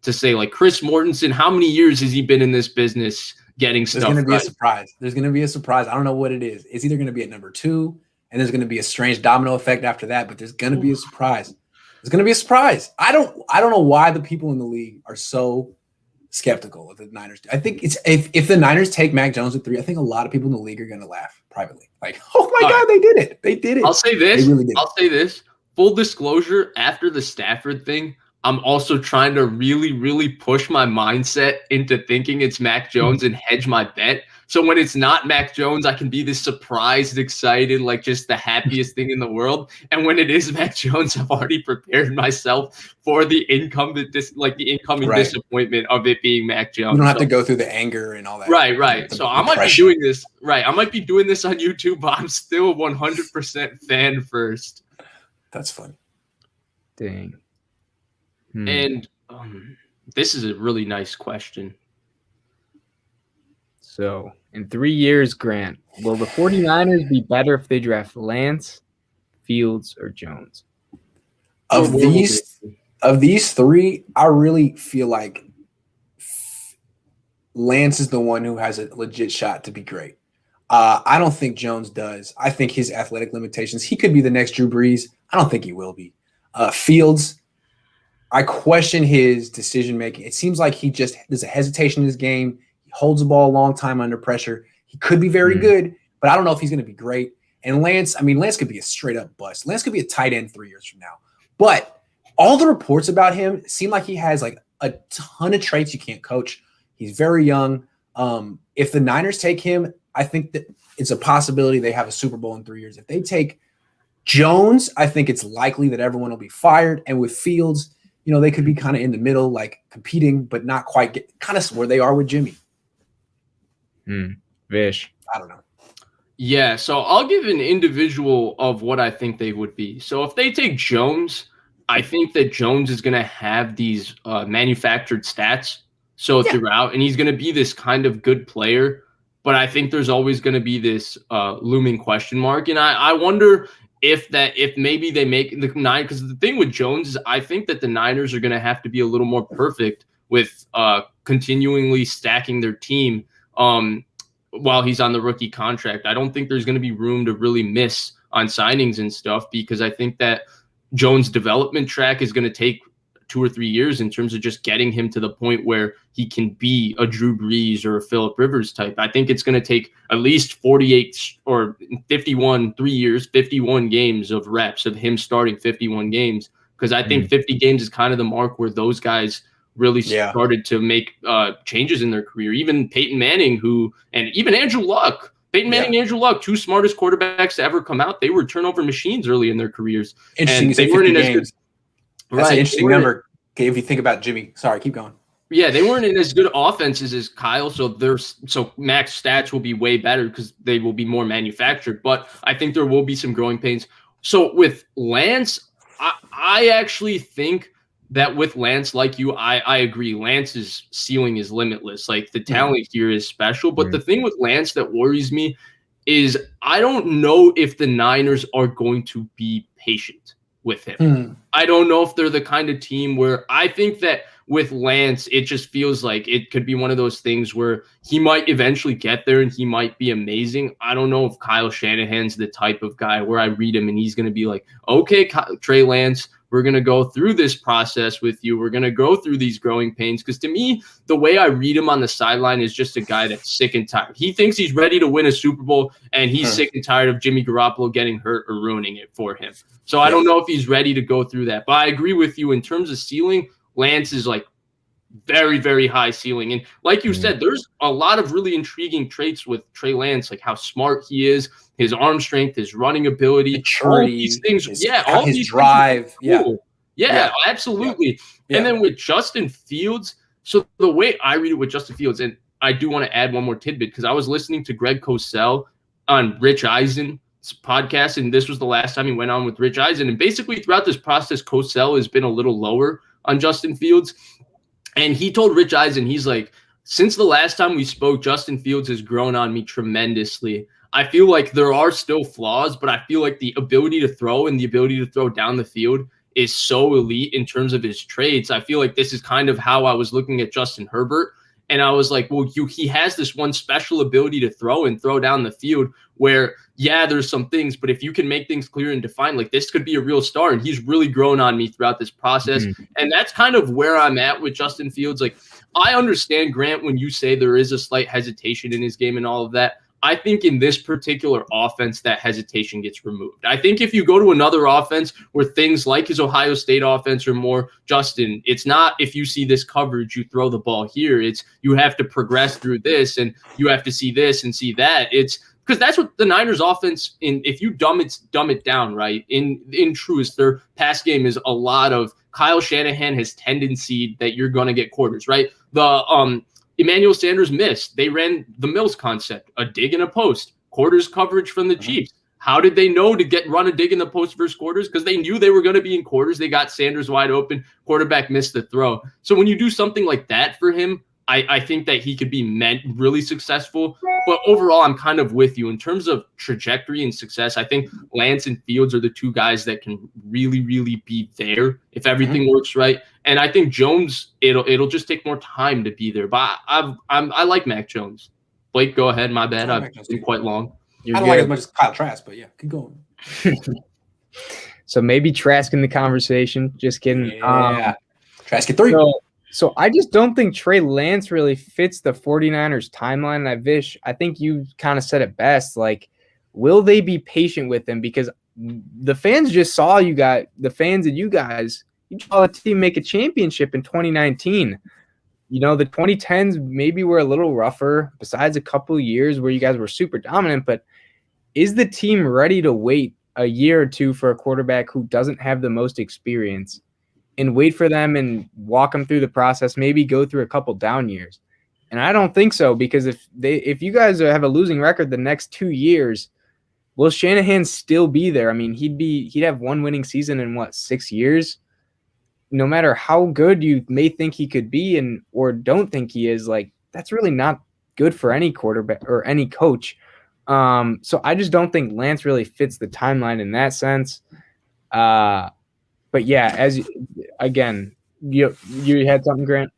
to say like Chris Mortensen, how many years has he been in this business getting stuff right? There's going to be a surprise. There's going to be a surprise. I don't know what it is. It's either going to be at number 2 and there's going to be a strange domino effect after that, but there's going to be a surprise. There's going to be a surprise. I don't know why the people in the league are so skeptical of the Niners. I think it's if the Niners take Mac Jones at 3, I think a lot of people in the league are going to laugh privately. Like, oh my God, they did it. They did it. I'll say this. They really did. I'll say this. Full disclosure, after the Stafford thing, I'm also trying to really, really push my mindset into thinking it's Mac Jones and hedge my bet. So when it's not Mac Jones, I can be this surprised, excited, like just the happiest thing in the world. And when it is Mac Jones, I've already prepared myself for the incoming disappointment of it being Mac Jones. You don't have to go through the anger and all that. Right. So I might be doing this. Right. I might be doing this on YouTube, but I'm still 100% fan first. That's funny. Dang. And this is a really nice question. So, in 3 years, Grant, will the 49ers be better if they draft Lance, Fields, or Jones? Of these 3, I really feel like Lance is the one who has a legit shot to be great. I don't think Jones does. I think his athletic limitations, he could be the next Drew Brees. I don't think he will be. Fields, I question his decision-making. It seems like there's a hesitation in his game. He holds the ball a long time under pressure. He could be very good, but I don't know if he's going to be great. And Lance could be a straight-up bust. Lance could be a tight end 3 years from now. But all the reports about him seem like he has like a ton of traits you can't coach. He's very young. If the Niners take him, I think that it's a possibility they have a Super Bowl in 3 years. If they take Jones, I think it's likely that everyone will be fired. And with Fields, they could be kind of in the middle, like competing, but not quite kind of where they are with Jimmy. Vish. I don't know. Yeah, so I'll give an individual of what I think they would be. So if they take Jones, I think that Jones is going to have these manufactured stats throughout, and he's going to be this kind of good player. But I think there's always going to be this looming question mark. And I wonder if maybe they make the Niners, because the thing with Jones is I think that the Niners are going to have to be a little more perfect with continually stacking their team while he's on the rookie contract. I don't think there's going to be room to really miss on signings and stuff, because I think that Jones' development track is going to take 2 or 3 years in terms of just getting him to the point where he can be a Drew Brees or a Phillip Rivers type. I think it's going to take at least 48 or 51 games of reps of him starting 51 games, because I think 50 games is kind of the mark where those guys really started to make changes in their career. Even Peyton Manning, and even Andrew Luck. Peyton Manning and Andrew Luck, 2 smartest quarterbacks to ever come out. They were turnover machines early in their careers. Interesting. And they weren't in as good. That's an interesting number. Okay, if you think about Jimmy. Sorry, keep going. Yeah, they weren't in as good offenses as Kyle, so Mac's stats will be way better because they will be more manufactured. But I think there will be some growing pains. So with Lance, I actually think that with Lance, like you, I agree. Lance's ceiling is limitless. Like the talent here is special. But the thing with Lance that worries me is I don't know if the Niners are going to be patient with him. I don't know if they're the kind of team where I think that with Lance, it just feels like it could be one of those things where he might eventually get there and he might be amazing. I don't know if Kyle Shanahan's the type of guy where I read him and he's going to be like, okay, Trey Lance, we're going to go through this process with you. We're going to go through these growing pains. Because to me, the way I read him on the sideline is just a guy that's sick and tired. He thinks he's ready to win a Super Bowl, and he's sick and tired of Jimmy Garoppolo getting hurt or ruining it for him. So I don't know if he's ready to go through that. But I agree with you in terms of ceiling. Lance is like very, very high ceiling. And like you said, there's a lot of really intriguing traits with Trey Lance, like how smart he is, his arm strength, his running ability, maturity, all these things. All his drive. Cool. Yeah, absolutely. Yeah. And then with Justin Fields, so the way I read it with Justin Fields, and I do want to add one more tidbit because I was listening to Greg Cosell on Rich Eisen's podcast, and this was the last time he went on with Rich Eisen. And basically throughout this process, Cosell has been a little lower on Justin Fields. And he told Rich Eisen, he's like, since the last time we spoke, Justin Fields has grown on me tremendously. I feel like there are still flaws, but I feel like the ability to throw and the ability to throw down the field is so elite in terms of his traits. I feel like this is kind of how I was looking at Justin Herbert. And I was like, well, he has this one special ability to throw and throw down the field where, yeah, there's some things, but if you can make things clear and defined, like this could be a real star. And he's really grown on me throughout this process. And that's kind of where I'm at with Justin Fields. Like, I understand, Grant, when you say there is a slight hesitation in his game and all of that. I think in this particular offense, that hesitation gets removed. I think if you go to another offense where things like his Ohio State offense are more, Justin, it's not if you see this coverage, you throw the ball here. It's you have to progress through this and you have to see this and see that. It's because that's what the Niners offense, if you dumb it down, right? In truth, their pass game is a lot of Kyle Shanahan has tendency that you're going to get quarters, right? The Emmanuel Sanders missed. They ran the Mills concept, a dig and a post, quarters coverage from the Chiefs. How did they know to run a dig in the post versus quarters? Because they knew they were going to be in quarters. They got Sanders wide open. Quarterback missed the throw. So when you do something like that for him, I think that he could be really successful. But overall, I'm kind of with you. In terms of trajectory and success, I think Lance and Fields are the two guys that can really, really be there if everything works right. And I think Jones, it'll just take more time to be there. But I like Mac Jones. Blake, go ahead. My bad. Mac I've Jones been too. quite long. I don't like as much as Kyle Trask, but yeah, keep going. So maybe Trask in the conversation. Just kidding. Yeah. Trask at 3. So I just don't think Trey Lance really fits the 49ers timeline. I think you kind of said it best. Like, will they be patient with him? Because the fans just saw you saw the team make a championship in 2019. The 2010s maybe were a little rougher, besides a couple of years where you guys were super dominant. But is the team ready to wait a year or two for a quarterback who doesn't have the most experience and wait for them and walk them through the process, maybe go through a couple down years? And I don't think so, because if you guys have a losing record the next 2 years, will Shanahan still be there? I mean, he'd have one winning season in 6 years? No matter how good you may think he could be or don't think he is, like, that's really not good for any quarterback or any coach. So I just don't think Lance really fits the timeline in that sense. But yeah, you had something, Grant?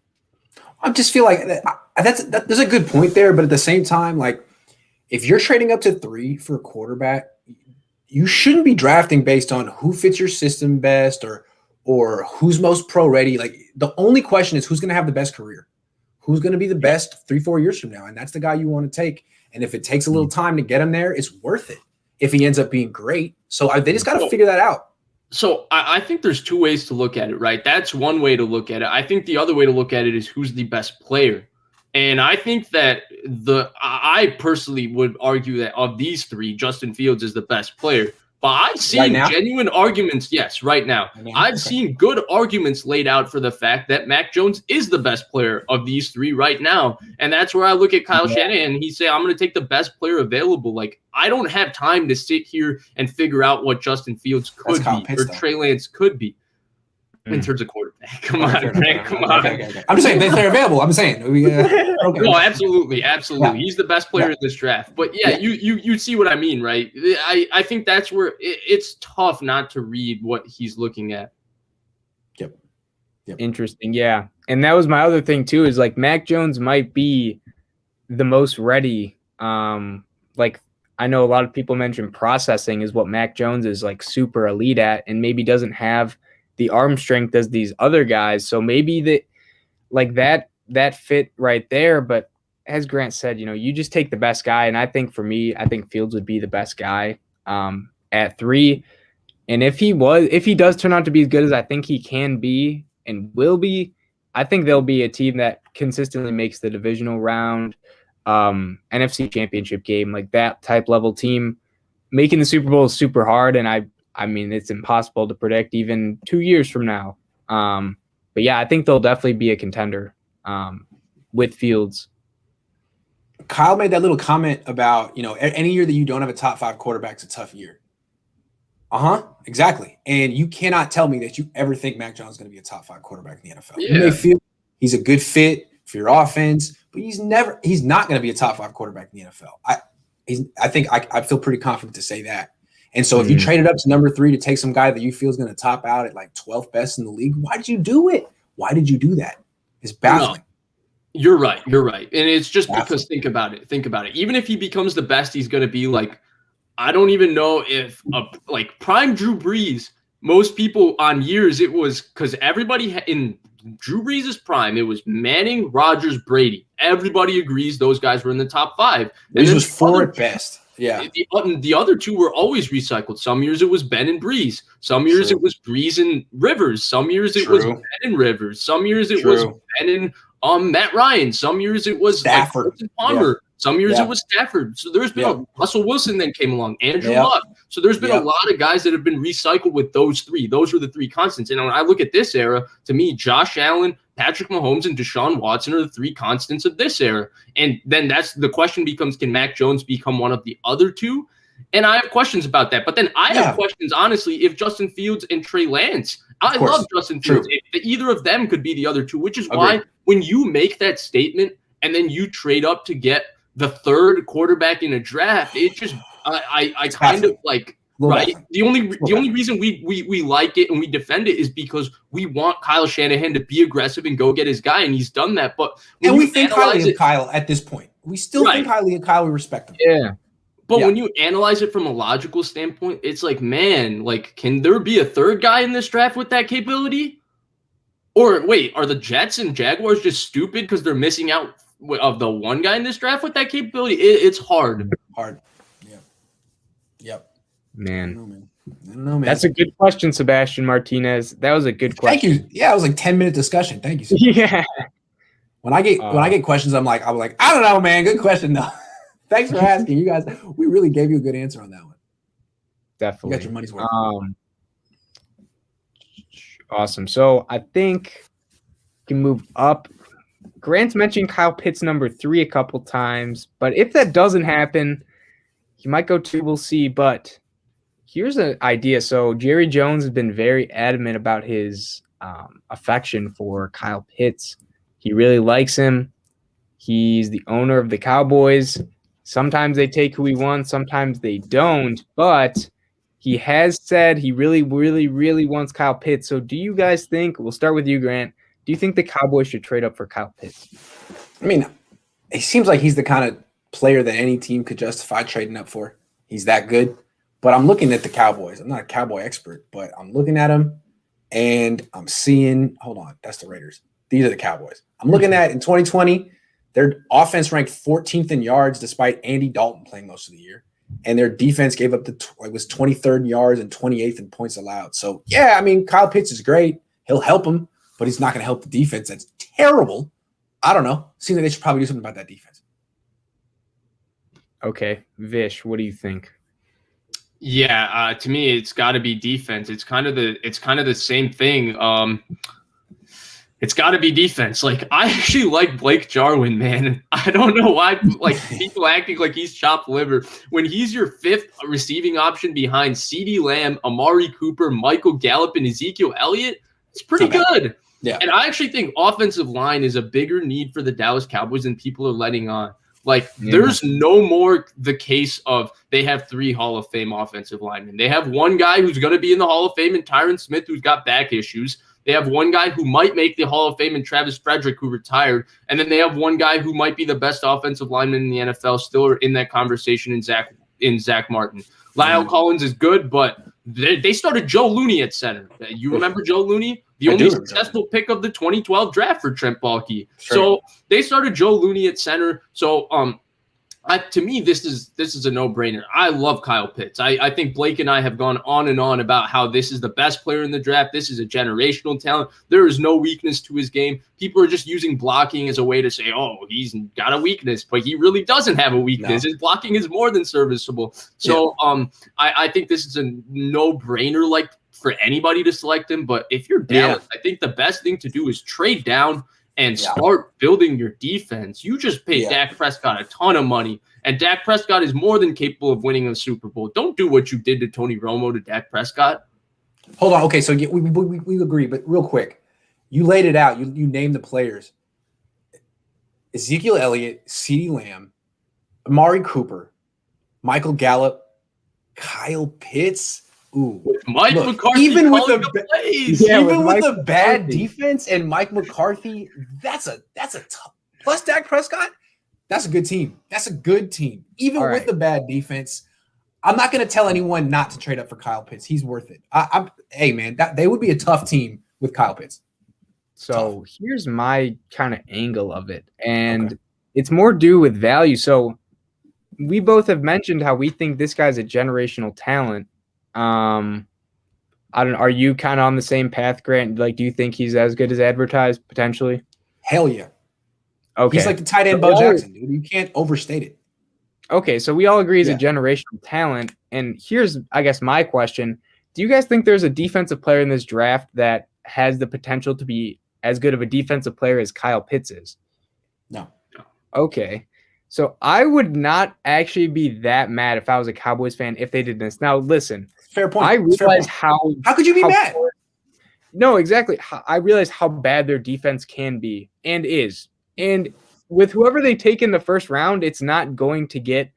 I just feel like there's a good point there, but at the same time, like, if you're trading up to 3 for a quarterback, you shouldn't be drafting based on who fits your system best or who's most pro ready. Like, the only question is who's going to have the best career, who's going to be the best 3-4 years from now, and that's the guy you want to take. And if it takes a little time to get him there, it's worth it if he ends up being great. So they just got to figure that out. So I think there's 2 ways to look at it, right? That's one way to look at it. I think the other way to look at it is who's the best player. And I think that I personally would argue that of these 3, Justin Fields is the best player. But I've seen genuine arguments, yes, right now. I've seen good arguments laid out for the fact that Mac Jones is the best player of these 3 right now. And that's where I look at Kyle Shanahan and he say, I'm going to take the best player available. Like, I don't have time to sit here and figure out what Justin Fields could be or Trey Lance could be in terms of quarterback. Come on, Grant, come on. Okay. I'm just saying they're available. I'm saying. No, absolutely. Yeah. He's the best player in this draft. But yeah, you see what I mean, right? I think that's where it's tough not to read what he's looking at. Yep. Interesting. Yeah. And that was my other thing too, is like Mac Jones might be the most ready. Like, I know a lot of people mention processing is what Mac Jones is like super elite at, and maybe doesn't have the arm strength as these other guys. So maybe that fit right there. But as Grant said, you just take the best guy. And I think for me, I think Fields would be the best guy at 3. And if he does turn out to be as good as I think he can be and will be, I think there'll be a team that consistently makes the divisional round, NFC championship game, like that type level team. Making the Super Bowl is super hard. And I mean, it's impossible to predict even 2 years from now. But yeah, I think they'll definitely be a contender with Fields. Kyle made that little comment about, any year that you don't have a top 5 quarterback is a tough year. Exactly. And you cannot tell me that you ever think Mac Jones is going to be a top 5 quarterback in the NFL. Yeah. You may feel he's a good fit for your offense, but he's not going to be a top 5 quarterback in the NFL. I think I feel pretty confident to say that. And so if you traded up to number 3 to take some guy that you feel is going to top out at like 12th best in the league, why did you do it? Why did you do that? It's baffling. No, you're right. And it's just because think about it. Even if he becomes the best, he's going to be like, I don't even know if like prime Drew Brees, most people on years, it was because everybody in Drew Brees' prime, it was Manning, Rodgers, Brady. Everybody agrees those guys were in the top 5. Brees was 4 at best. Yeah. The other 2 were always recycled. Some years it was Ben and Brees. Some years it was Brees and Rivers. Some years it was Ben and Rivers. Some years it was Ben and Matt Ryan. Some years it was Stafford. Like Palmer. Yeah. Some years it was Stafford. So there's been Russell Wilson then came along. Andrew Luck. So there's been a lot of guys that have been recycled with those 3. Those were the 3 constants. And when I look at this era, to me, Josh Allen, Patrick Mahomes, and Deshaun Watson are the 3 constants of this era. And then that's the question becomes, can Mac Jones become one of the other 2? And I have questions about that. But then I have questions, honestly, if Justin Fields and Trey Lance. I love Justin Fields. If either of them could be the other 2, which is why when you make that statement and then you trade up to get the 3rd quarterback in a draft, it just I kind of like right. The only reason we like it and we defend it is because we want Kyle Shanahan to be aggressive and go get his guy, and he's done that. But we think highly of Kyle at this point. We still think highly of Kyle. We respect him. Yeah. But when you analyze it from a logical standpoint, it's like, man, like, can there be a third guy in this draft with that capability? Or wait, are the Jets and Jaguars just stupid because they're missing out of the one guy in this draft with that capability? It's hard. Hard. Yep. Man. I don't know, man. That's a good question, Sebastian Martinez. That was a good question. Thank you. Yeah, it was like 10-minute discussion. Thank you. Yeah. When I get questions, I'm like, I don't know, man. Good question, though. Thanks for asking, you guys. We really gave you a good answer on that one. Definitely. You got your money's worth. Awesome. So I think we can move up. Grant's mentioned Kyle Pitts number 3 a couple times, but if that doesn't happen, he might go 2. We'll see. But here's an idea. So Jerry Jones has been very adamant about his affection for Kyle Pitts. He really likes him. He's the owner of the Cowboys. Sometimes they take who he wants, sometimes they don't. But he has said he really, really, really wants Kyle Pitts. So do you guys think, we'll start with you, Grant, do you think the Cowboys should trade up for Kyle Pitts? I mean, it seems like he's the kind of player that any team could justify trading up for. He's that good. But I'm looking at the Cowboys. I'm not a Cowboy expert, but I'm looking at them and I'm seeing – hold on, that's the Raiders. These are the Cowboys. I'm looking at in 2020, their offense ranked 14th in yards despite Andy Dalton playing most of the year. And their defense gave up it was 23rd in yards and 28th in points allowed. So, yeah, I mean, Kyle Pitts is great. He'll help them, but he's not going to help the defense. That's terrible. I don't know. Seems like they should probably do something about that defense. Okay. Vish, what do you think? Yeah, to me, it's got to be defense. It's kind of the same thing. It's got to be defense. Like, I actually like Blake Jarwin, man. I don't know why, like, people acting like he's chopped liver when he's your 5th receiving option behind CeeDee Lamb, Amari Cooper, Michael Gallup, and Ezekiel Elliott. It's pretty good. Yeah. And I actually think offensive line is a bigger need for the Dallas Cowboys than people are letting on. Like, there's no more the case of they have 3 Hall of Fame offensive linemen. They have one guy who's going to be in the Hall of Fame and Tyron Smith, who's got back issues. They have one guy who might make the Hall of Fame and Travis Frederick, who retired. And then they have one guy who might be the best offensive lineman in the NFL, still in that conversation in Zach Martin. Lyle Collins is good, but they started Joe Looney at center. You remember Joe Looney? The only successful pick of the 2012 draft for Trent Baalke. Sure. So they started Joe Looney at center. So to me, this is a no-brainer. I love Kyle Pitts. I think Blake and I have gone on and on about how this is the best player in the draft. This is a generational talent. There is no weakness to his game. People are just using blocking as a way to say, oh, he's got a weakness, but he really doesn't have a weakness. No. His blocking is more than serviceable. So I think this is a no-brainer, like, for anybody to select him. But if you're Dallas, I think the best thing to do is trade down and start building your defense. You just paid Dak Prescott a ton of money, and Dak Prescott is more than capable of winning a Super Bowl. Don't do what you did to Tony Romo to Dak Prescott. Hold on. Okay, so we agree, but real quick, you laid it out. You named the players. Ezekiel Elliott, CeeDee Lamb, Amari Cooper, Michael Gallup, Kyle Pitts. Ooh, with Mike McCarthy, even with a bad defense and Mike McCarthy, that's a tough. Plus Dak Prescott, that's a good team. That's a good team. Even with the bad defense, I'm not going to tell anyone not to trade up for Kyle Pitts. He's worth it. Hey man, they would be a tough team with Kyle Pitts. So here's my kind of angle of it, and it's more due with value. So we both have mentioned how we think this guy's a generational talent. Are you kind of on the same path, Grant? Like, do you think he's as good as advertised potentially? Hell yeah. Okay. He's like the tight end Bo Jackson, dude. You can't overstate it. Okay, so we all agree he's a generational talent. And here's, I guess, my question. Do you guys think there's a defensive player in this draft that has the potential to be as good of a defensive player as Kyle Pitts is? No. Okay. So I would not actually be that mad if I was a Cowboys fan if they did this. Now, listen. Fair point. I realize how could you be mad? No, exactly. I realize how bad their defense can be and is. And with whoever they take in the first round, it's not going to get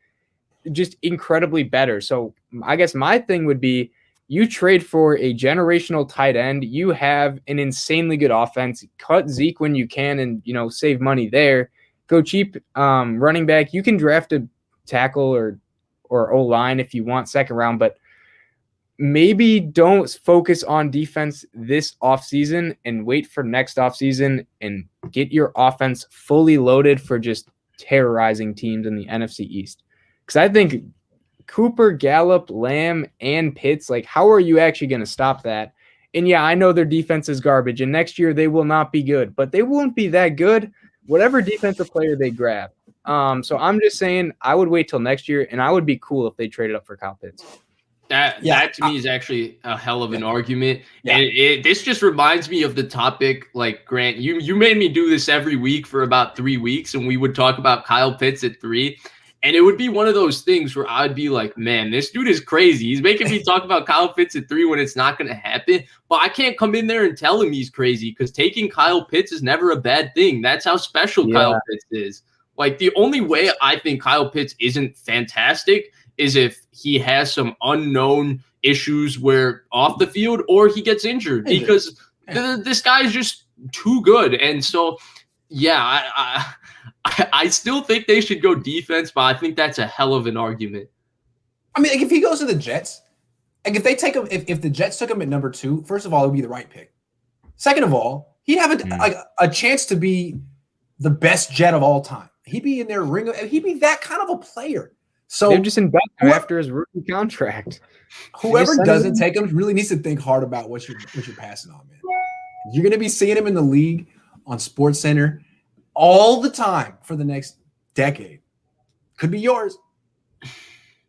just incredibly better. So I guess my thing would be you trade for a generational tight end. You have an insanely good offense. Cut Zeke when you can and, save money there. go cheap running back. You can draft a tackle or O-line if you want second round, but maybe don't focus on defense this offseason and wait for next offseason and get your offense fully loaded for just terrorizing teams in the NFC East. Because I think Cooper, Gallup, Lamb, and Pitts, like, how are you actually going to stop that? And yeah, I know their defense is garbage, and next year they will not be good, but they won't be that good, whatever defensive player they grab. So I'm just saying I would wait till next year, and I would be cool if they traded up for Kyle Pitts. That to me is actually a hell of an argument. Yeah. And this just reminds me of the topic, like, Grant, you made me do this every week for about 3 weeks, and we would talk about Kyle Pitts at 3. And it would be one of those things where I'd be like, man, this dude is crazy. He's making me talk about Kyle Pitts at 3 when it's not going to happen. But I can't come in there and tell him he's crazy because taking Kyle Pitts is never a bad thing. That's how special Kyle Pitts is. Like, the only way I think Kyle Pitts isn't fantastic is if he has some unknown issues where off the field or he gets injured because this guy is just too good. And so, yeah, I still think they should go defense, but I think that's a hell of an argument. I mean, like, if he goes to the Jets, like, if they take him, if the Jets took him at number 2, first of all, it would be the right pick. Second of all, he'd have a chance to be the best Jet of all time. He'd be in their ring. He'd be that kind of a player. So they're just investing after his rookie contract. Whoever doesn't take him really needs to think hard about what you're passing on, man. You're going to be seeing him in the league on SportsCenter all the time for the next decade. Could be yours.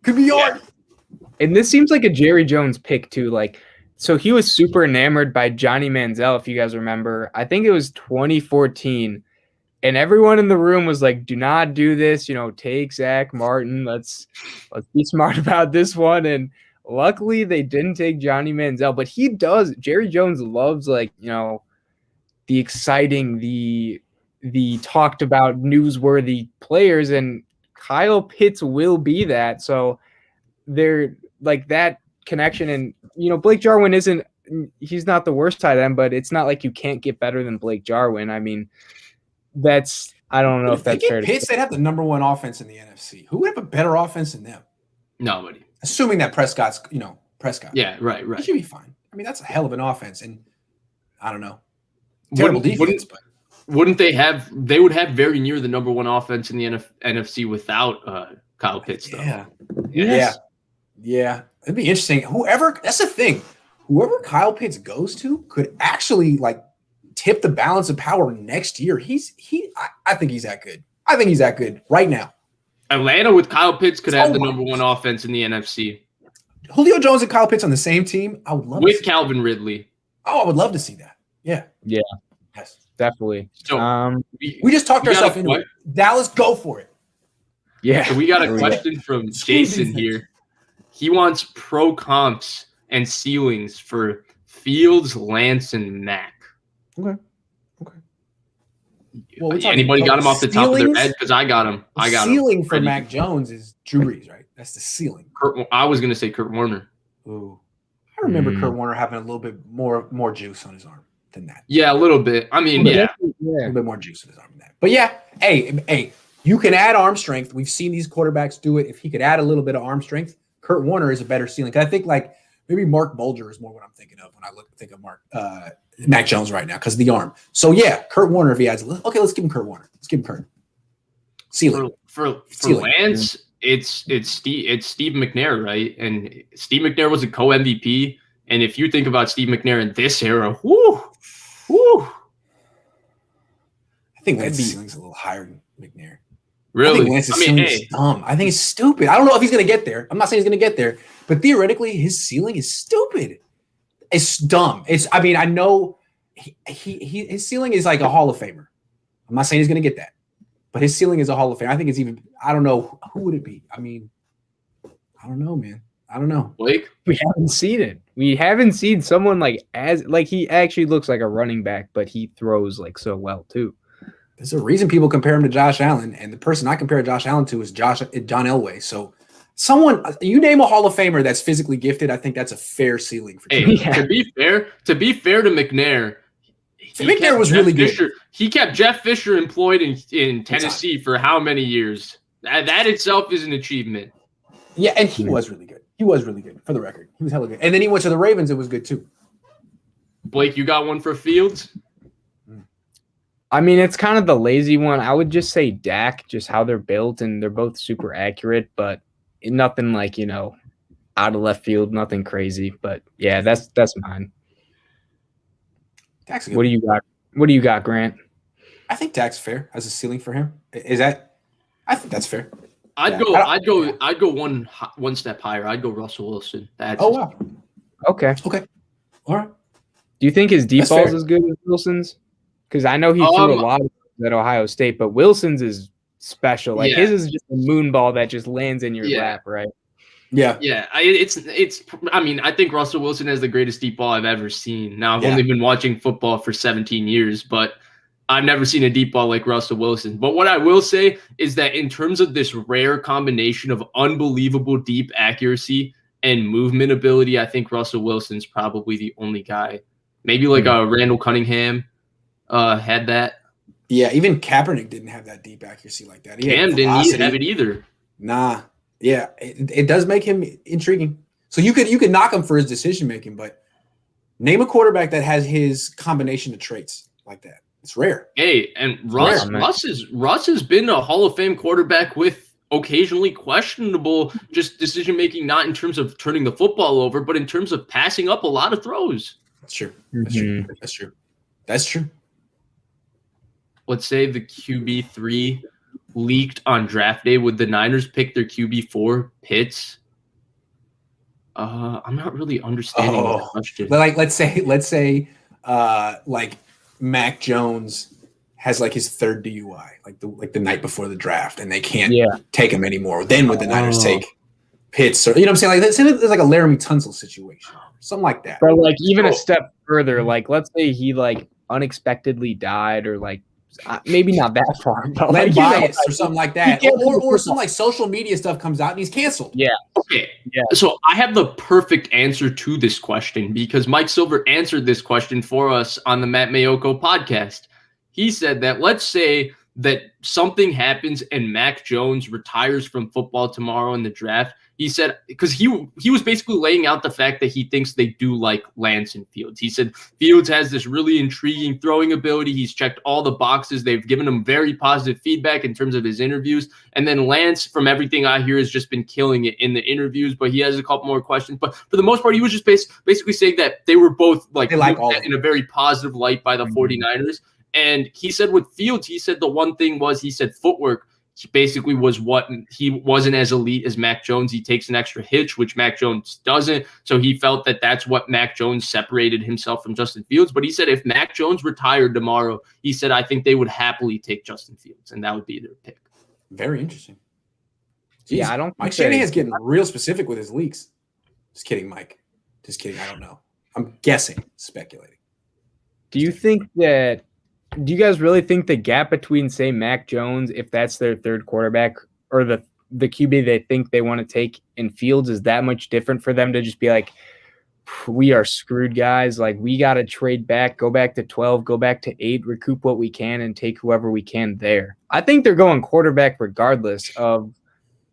Could be yours. Yeah. And this seems like a Jerry Jones pick too. Like, so he was super enamored by Johnny Manziel, if you guys remember. I think it was 2014. And everyone in the room was like, do not do this, take Zach Martin. Let's be smart about this one. And luckily they didn't take Johnny Manziel, but he does. Jerry Jones loves, like, the exciting, the talked about newsworthy players, and Kyle Pitts will be that. So they're like that connection. And, Blake Jarwin he's not the worst tight end, but it's not like you can't get better than Blake Jarwin. I mean, I don't know if that's fair. Pitts, they'd have the number 1 offense in the NFC. Who would have a better offense than them? Nobody. Assuming that Prescott's, Prescott. Yeah, right. He should be fine. I mean, that's a hell of an offense, and I don't know. Terrible defense, but wouldn't they would have very near the number 1 offense in the NFC without Kyle Pitts, though. Yeah. It'd be interesting. That's the thing. Whoever Kyle Pitts goes to could actually, like, tip the balance of power next year. I think he's that good. I think he's that good right now. Atlanta with Kyle Pitts could have the number 1 offense in the NFC. Julio Jones and Kyle Pitts on the same team. I would love with Calvin Ridley. Oh, I would love to see that. Yeah. Yes, definitely. So we just talked ourselves into it. Dallas, go for it. Yeah. So we got a question from Jason here. He wants pro comps and ceilings for Fields, Lance, and Mack. Okay. Well, anybody got him off the top of their head? Because I got him. The ceiling for Mac Jones is Drew Brees, right? That's the ceiling. I was going to say Kurt Warner. Ooh, I remember Kurt Warner having a little bit more juice on his arm than that. Yeah, a little bit. I mean, a little bit more juice on his arm than that. But yeah, hey, you can add arm strength. We've seen these quarterbacks do it. If he could add a little bit of arm strength, Kurt Warner is a better ceiling. I think, like, maybe Mark Bulger is more what I'm thinking of when I think of Mac Jones right now because of the arm. So yeah, Kurt Warner, if he adds, okay, let's give him Kurt Warner. Let's give him Kurt. Ceiling. For Lance, it's Steve McNair, right? And Steve McNair was a co-MVP. And if you think about Steve McNair in this era, whoo. I think Lance's ceiling's a little higher than McNair. Really? I think Lance's ceiling is dumb. I think it's stupid. I don't know if he's going to get there. I'm not saying he's going to get there, but theoretically, his ceiling is stupid. It's dumb. I know his ceiling is like a Hall of Famer. I'm not saying he's going to get that, but his ceiling is a Hall of Fame. I think it's even. I don't know who would it be. I mean, I don't know, man. I don't know. Blake, we haven't seen it. We haven't seen someone he actually looks like a running back, but he throws like so well too. There's a reason people compare him to Josh Allen, and the person I compare Josh Allen to is John Elway. So. You name a Hall of Famer that's physically gifted, I think that's a fair ceiling for to be fair to McNair, McNair was really good. He kept Jeff Fisher employed in Tennessee for how many years? That itself is an achievement. Yeah, and he was really good. He was really good, for the record. He was hella good. And then he went to the Ravens. It was good, too. Blake, you got one for Fields? I mean, it's kind of the lazy one. I would just say Dak, just how they're built, and they're both super accurate, but nothing like, out of left field, nothing crazy. But, yeah, that's mine. Dak's good. What do you got? What do you got, Grant? I think Dak's fair as a ceiling for him. I think that's fair. I'd go one step higher. I'd go Russell Wilson. Wow. Okay. All right. Do you think his deep ball's as good as Wilson's? Because I know he threw a lot at Ohio State, but Wilson's is special. Like his is just a moon ball that just lands in your lap, right? Yeah. Yeah. I think Russell Wilson has the greatest deep ball I've ever seen. Now, I've only been watching football for 17 years, but I've never seen a deep ball like Russell Wilson. But what I will say is that in terms of this rare combination of unbelievable deep accuracy and movement ability, I think Russell Wilson's probably the only guy. Maybe like Randall Cunningham had that. Yeah, even Kaepernick didn't have that deep accuracy like that. Cam didn't have it either. Nah. Yeah, it does make him intriguing. So you could knock him for his decision making, but name a quarterback that has his combination of traits like that. It's rare. Hey, and Russ has been a Hall of Fame quarterback with occasionally questionable just decision making, not in terms of turning the football over, but in terms of passing up a lot of throws. That's true. That's true. Let's say the QB3 leaked on draft day. Would the Niners pick their QB4, Pitts? I'm not really understanding that question. Like, let's say, like Mac Jones has like his third DUI, like the night before the draft, and they can't take him anymore. Then would the Niners take Pitts? Or you know what I'm saying? Like it's like a Laramie Tunsil situation, something like that. But like even a step further, like let's say he like unexpectedly died, or like maybe not that far, but like bias or like, something like that, or some like social media stuff comes out and he's canceled. Yeah. Okay. Yeah. So I have the perfect answer to this question because Mike Silver answered this question for us on the Matt Mayoko podcast. He said that let's say that something happens and Mac Jones retires from football tomorrow in the draft. He said, because he was basically laying out the fact that he thinks they do like Lance and Fields. He said Fields has this really intriguing throwing ability. He's checked all the boxes. They've given him very positive feedback in terms of his interviews. And then Lance, from everything I hear, has just been killing it in the interviews, but he has a couple more questions. But for the most part, he was just basically saying that they were both like in a very positive light by the 49ers. And he said with Fields, he said the one thing was, he said footwork. He basically was what he wasn't as elite as Mac Jones. He takes an extra hitch, which Mac Jones doesn't. So he felt that that's what Mac Jones separated himself from Justin Fields. But he said if Mac Jones retired tomorrow, he said, I think they would happily take Justin Fields, and that would be their pick. Very interesting. Jeez, yeah, I don't. Mike Shanahan's getting real specific with his leaks. Just kidding, Mike. Just kidding. I don't know. I'm guessing, speculating. Do you guys really think the gap between, say, Mac Jones, if that's their third quarterback, or the QB they think they want to take in Fields, is that much different for them to just be like, we are screwed, guys. Like, we got to trade back, go back to 12, go back to 8, recoup what we can, and take whoever we can there. I think they're going quarterback regardless of,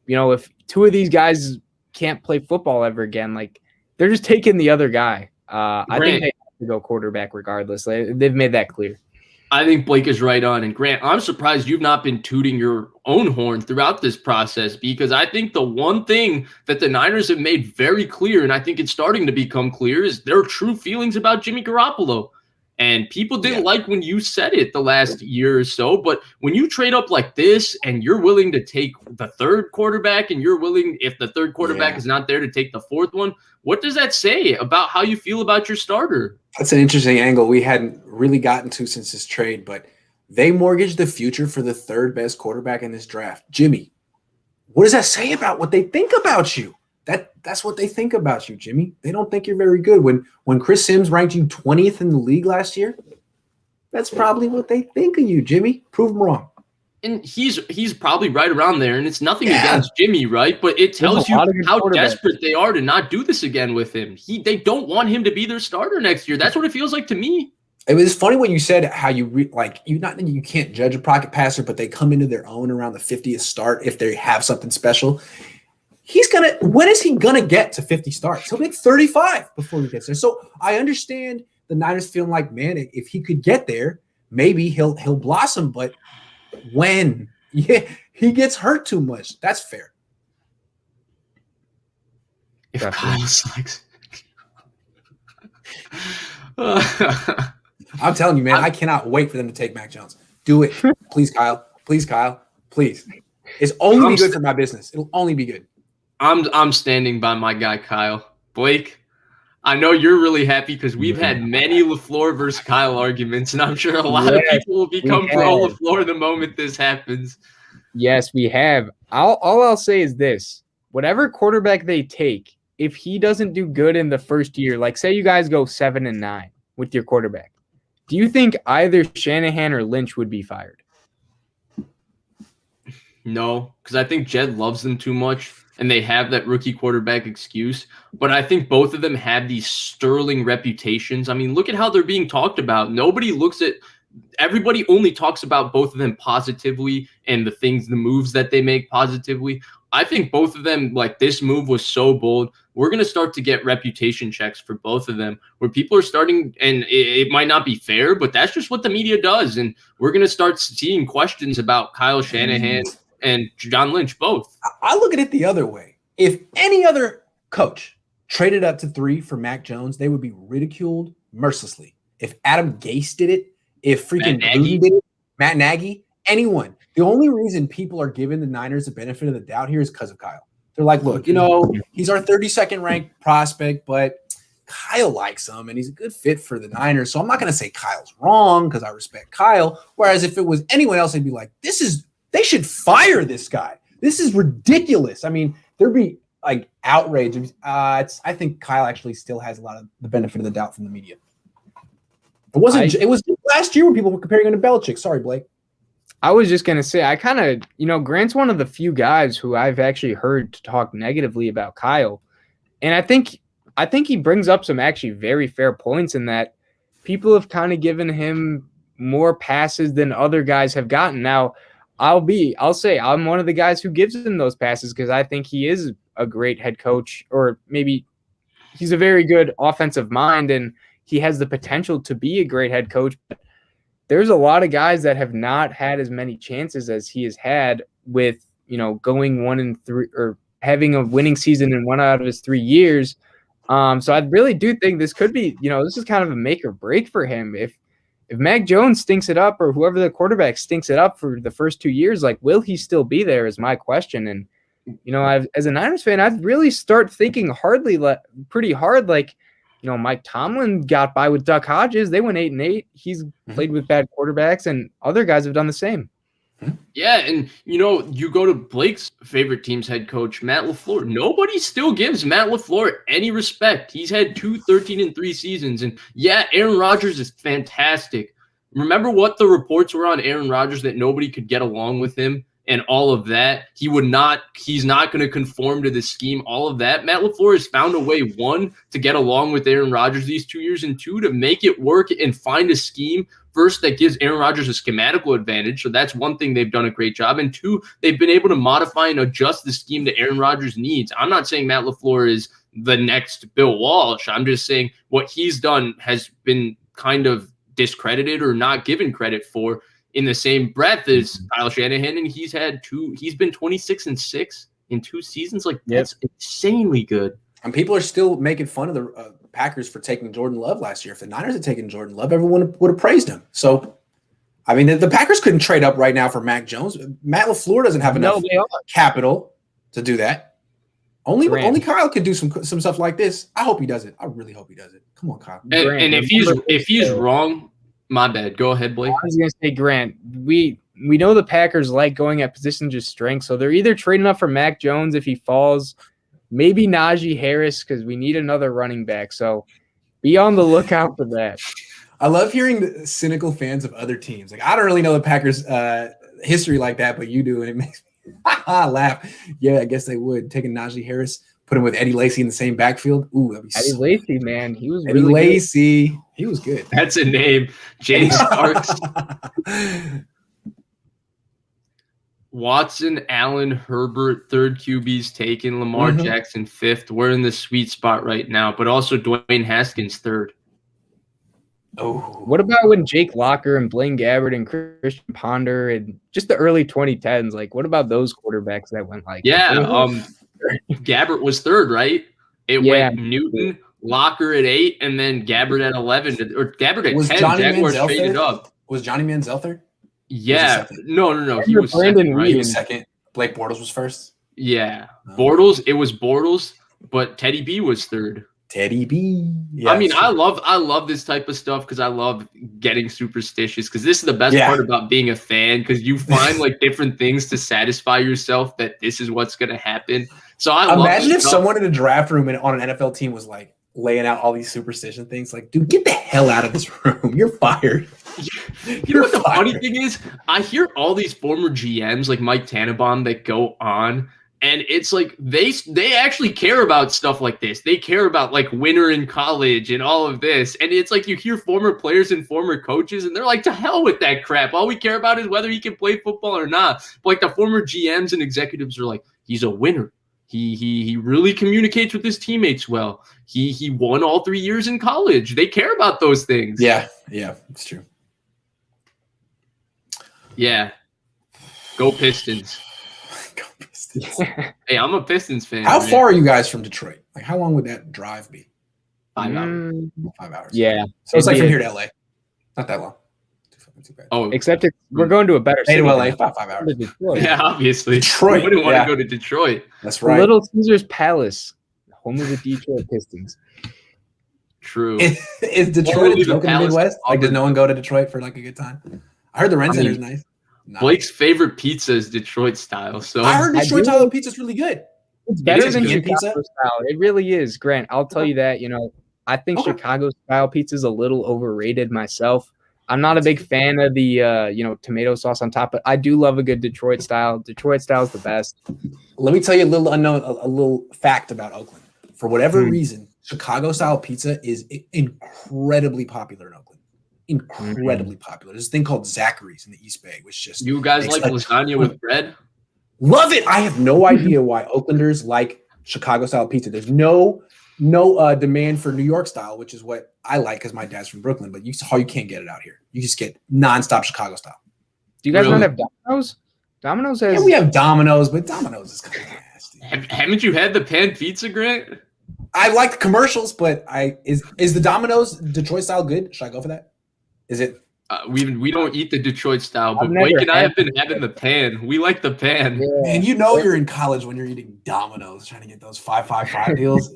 if two of these guys can't play football ever again, like, they're just taking the other guy. I think they have to go quarterback regardless. They've made that clear. I think Blake is right on. And Grant, I'm surprised you've not been tooting your own horn throughout this process, because I think the one thing that the Niners have made very clear, and I think it's starting to become clear, is their true feelings about Jimmy Garoppolo. And people didn't like when you said it the last year or so, but when you trade up like this and you're willing to take the third quarterback, and you're willing, if the third quarterback is not there, to take the fourth one, what does that say about how you feel about your starter? That's an interesting angle we hadn't really gotten to since this trade, but they mortgaged the future for the third best quarterback in this draft. Jimmy, what does that say about what they think about you? That's what they think about you, Jimmy. They don't think you're very good. When Chris Sims ranked you 20th in the league last year, that's probably what they think of you, Jimmy. Prove them wrong. And he's probably right around there, and it's nothing against Jimmy, right? But it tells you how desperate they are to not do this again with him. They don't want him to be their starter next year. That's what it feels like to me. It was funny when you said how you not that you can't judge a pocket passer, but they come into their own around the 50th start if they have something special. When is he gonna get to 50 starts? He'll make 35 before he gets there. So I understand the Niners feeling like, man, if he could get there, maybe he'll blossom. But when he gets hurt too much, that's fair. If Kyle sucks. I'm telling you, man, I cannot wait for them to take Mac Jones. Do it. Please, Kyle. Please, Kyle. Please. It's only be good for my business. It'll only be good. I'm standing by my guy, Kyle. Blake, I know you're really happy because we've had many LaFleur versus Kyle arguments, and I'm sure a lot of people will become pro LaFleur the moment this happens. Yes, we have. All I'll say is this. Whatever quarterback they take, if he doesn't do good in the first year, like say you guys go 7-9 with your quarterback, do you think either Shanahan or Lynch would be fired? No, because I think Jed loves them too much, and they have that rookie quarterback excuse. But I think both of them have these sterling reputations. I mean, look at how they're being talked about. Everybody only talks about both of them positively and the moves that they make positively. I think both of them, like this move was so bold. We're going to start to get reputation checks for both of them where people are starting, and it might not be fair, but that's just what the media does. And we're going to start seeing questions about Kyle Shanahan and John Lynch both. I look at it the other way. If any other coach traded up to 3 for Mac Jones, they would be ridiculed mercilessly. If Adam Gase did it, if freaking Gruden did it, Matt Nagy, anyone. The only reason people are giving the Niners the benefit of the doubt here is because of Kyle. They're like, look, he's our 32nd ranked prospect, but Kyle likes him and he's a good fit for the Niners. So I'm not going to say Kyle's wrong because I respect Kyle. Whereas if it was anyone else, I'd be like, they should fire this guy. This is ridiculous. I mean, there'd be like outrage. I think Kyle actually still has a lot of the benefit of the doubt from the media. It was last year when people were comparing him to Belichick. Sorry, Blake. I was just going to say, I kind of, Grant's one of the few guys who I've actually heard to talk negatively about Kyle. And I think he brings up some actually very fair points in that people have kind of given him more passes than other guys have gotten. Now, I'll say I'm one of the guys who gives him those passes because I think he is a great head coach, or maybe he's a very good offensive mind and he has the potential to be a great head coach. But there's a lot of guys that have not had as many chances as he has had with, going 1-3 or having a winning season in 1 out of his 3 years. So I really do think this could be, this is kind of a make or break for him. If Mac Jones stinks it up, or whoever the quarterback stinks it up for the first 2 years, like, will he still be there is my question. And, as a Niners fan, I'd really start thinking pretty hard. Like, Mike Tomlin got by with Duck Hodges. They went 8-8. He's played with bad quarterbacks, and other guys have done the same. Yeah, and you go to Blake's favorite team's head coach, Matt LaFleur. Nobody still gives Matt LaFleur any respect. He's had 2 13-3 seasons, and yeah, Aaron Rodgers is fantastic. Remember what the reports were on Aaron Rodgers, that nobody could get along with him and all of that. He's not going to conform to the scheme, all of that. Matt LaFleur has found a way, 1, to get along with Aaron Rodgers these 2 years, and 2, to make it work and find a scheme first that gives Aaron Rodgers a schematical advantage. So that's one thing they've done a great job. And 2, they've been able to modify and adjust the scheme to Aaron Rodgers' needs. I'm not saying Matt LaFleur is the next Bill Walsh. I'm just saying what he's done has been kind of discredited or not given credit for in the same breath as Kyle Shanahan. And he's been 26-6 in 2 seasons. Like, that's insanely good. And people are still making fun of the Packers for taking Jordan Love last year. If the Niners had taken Jordan Love, everyone would have praised him. So, I mean, the Packers couldn't trade up right now for Mac Jones. Matt LaFleur doesn't have enough capital to do that. Only Kyle could do some stuff like this. I hope he does it. I really hope he does it. Come on, Kyle. And if he's wrong, my bad. Go ahead, Blake. I was going to say, Grant, we know the Packers like going at positions of strength, so they're either trading up for Mac Jones if he falls, maybe Najee Harris, because we need another running back. So be on the lookout for that. I love hearing the cynical fans of other teams. Like, I don't really know the Packers' history like that, but you do, and it makes me laugh. Yeah, I guess they would. Taking Najee Harris, Put him with Eddie Lacy in the same backfield. Ooh, that'd be Eddie Lacy, man, he was Eddie really Lacy. He was good. That's a name. James Starks. Watson, Allen, Herbert, third QB's taken. Lamar Jackson, fifth. We're in the sweet spot right now, but also Dwayne Haskins, third. Oh, What about when Jake Locker and Blaine Gabbert and Christian Ponder and just the early 2010s? Like, what about those quarterbacks that went like? Yeah, Gabbert was third, right? It went Newton, Locker at 8, and then Gabbert at 11, or Gabbert at 10. Johnny Jaguars Manziel traded there? up. Was Johnny Manziel there? Yeah, no. He was second, right? He was second. Blake Bortles was first. Yeah, Bortles. It was Bortles, but Teddy B was third. Teddy B. Yeah, I mean, I love this type of stuff because I love getting superstitious. Because this is the best part about being a fan. Because you find like different things to satisfy yourself that this is what's gonna happen. So I imagine if someone in a draft room and on an NFL team was like laying out all these superstition things. Like, dude, get the hell out of this room. You're fired. You know what the funny thing is? I hear all these former GMs like Mike Tannenbaum that go on, and it's like they actually care about stuff like this. They care about like winner in college and all of this. And it's like you hear former players and former coaches, and they're like, to hell with that crap. All we care about is whether he can play football or not. But like the former GMs and executives are like, he's a winner. He really communicates with his teammates well. He won all 3 years in college. They care about those things. Yeah, it's true. Yeah. Go Pistons. Go Pistons. Hey, I'm a Pistons fan. How far are you guys from Detroit? Like, how long would that drive be? 5 hours. 5 hours. Yeah. So it's like from here to LA. Not that long. Too bad. Oh, except we're going to a better city. To LA, about 5 hours. Yeah, obviously. Detroit. We wouldn't want to go to Detroit. That's right. Little Caesars Palace, home of the Detroit Pistons. True. Is Detroit a joke in the Midwest? Like, does no one go to Detroit for like a good time? I heard the rent center's nice. No. Blake's favorite pizza is Detroit style. So I heard Detroit style pizza is really good. It's better than Chicago Chicago style. It really is, Grant. I'll tell you that. You know, I think Chicago style pizza is a little overrated myself. I'm not a big fan of the tomato sauce on top, but I do love a good Detroit style. Detroit style is the best. Let me tell you a little fact about Oakland. For whatever reason, Chicago style pizza is incredibly popular in Oakland. Incredibly popular. There's a thing called Zachary's in the East Bay, which just you guys like lasagna with bread? Love it. I have no idea why Oaklanders like Chicago style pizza. There's no demand for New York style, which is what I like because my dad's from Brooklyn, but you can't get it out here. You just get nonstop Chicago style. Do you guys not have Domino's? Domino's has. Yeah, we have Domino's, but Domino's is kind of nasty. Haven't you had the pan pizza, Grant? I like the commercials, but is the Domino's Detroit style good? Should I go for that? Is it? We don't eat the Detroit style, but Blake and I have been having the pan. We like the pan. Yeah. And you know you're in college when you're eating Domino's, trying to get those 555 deals.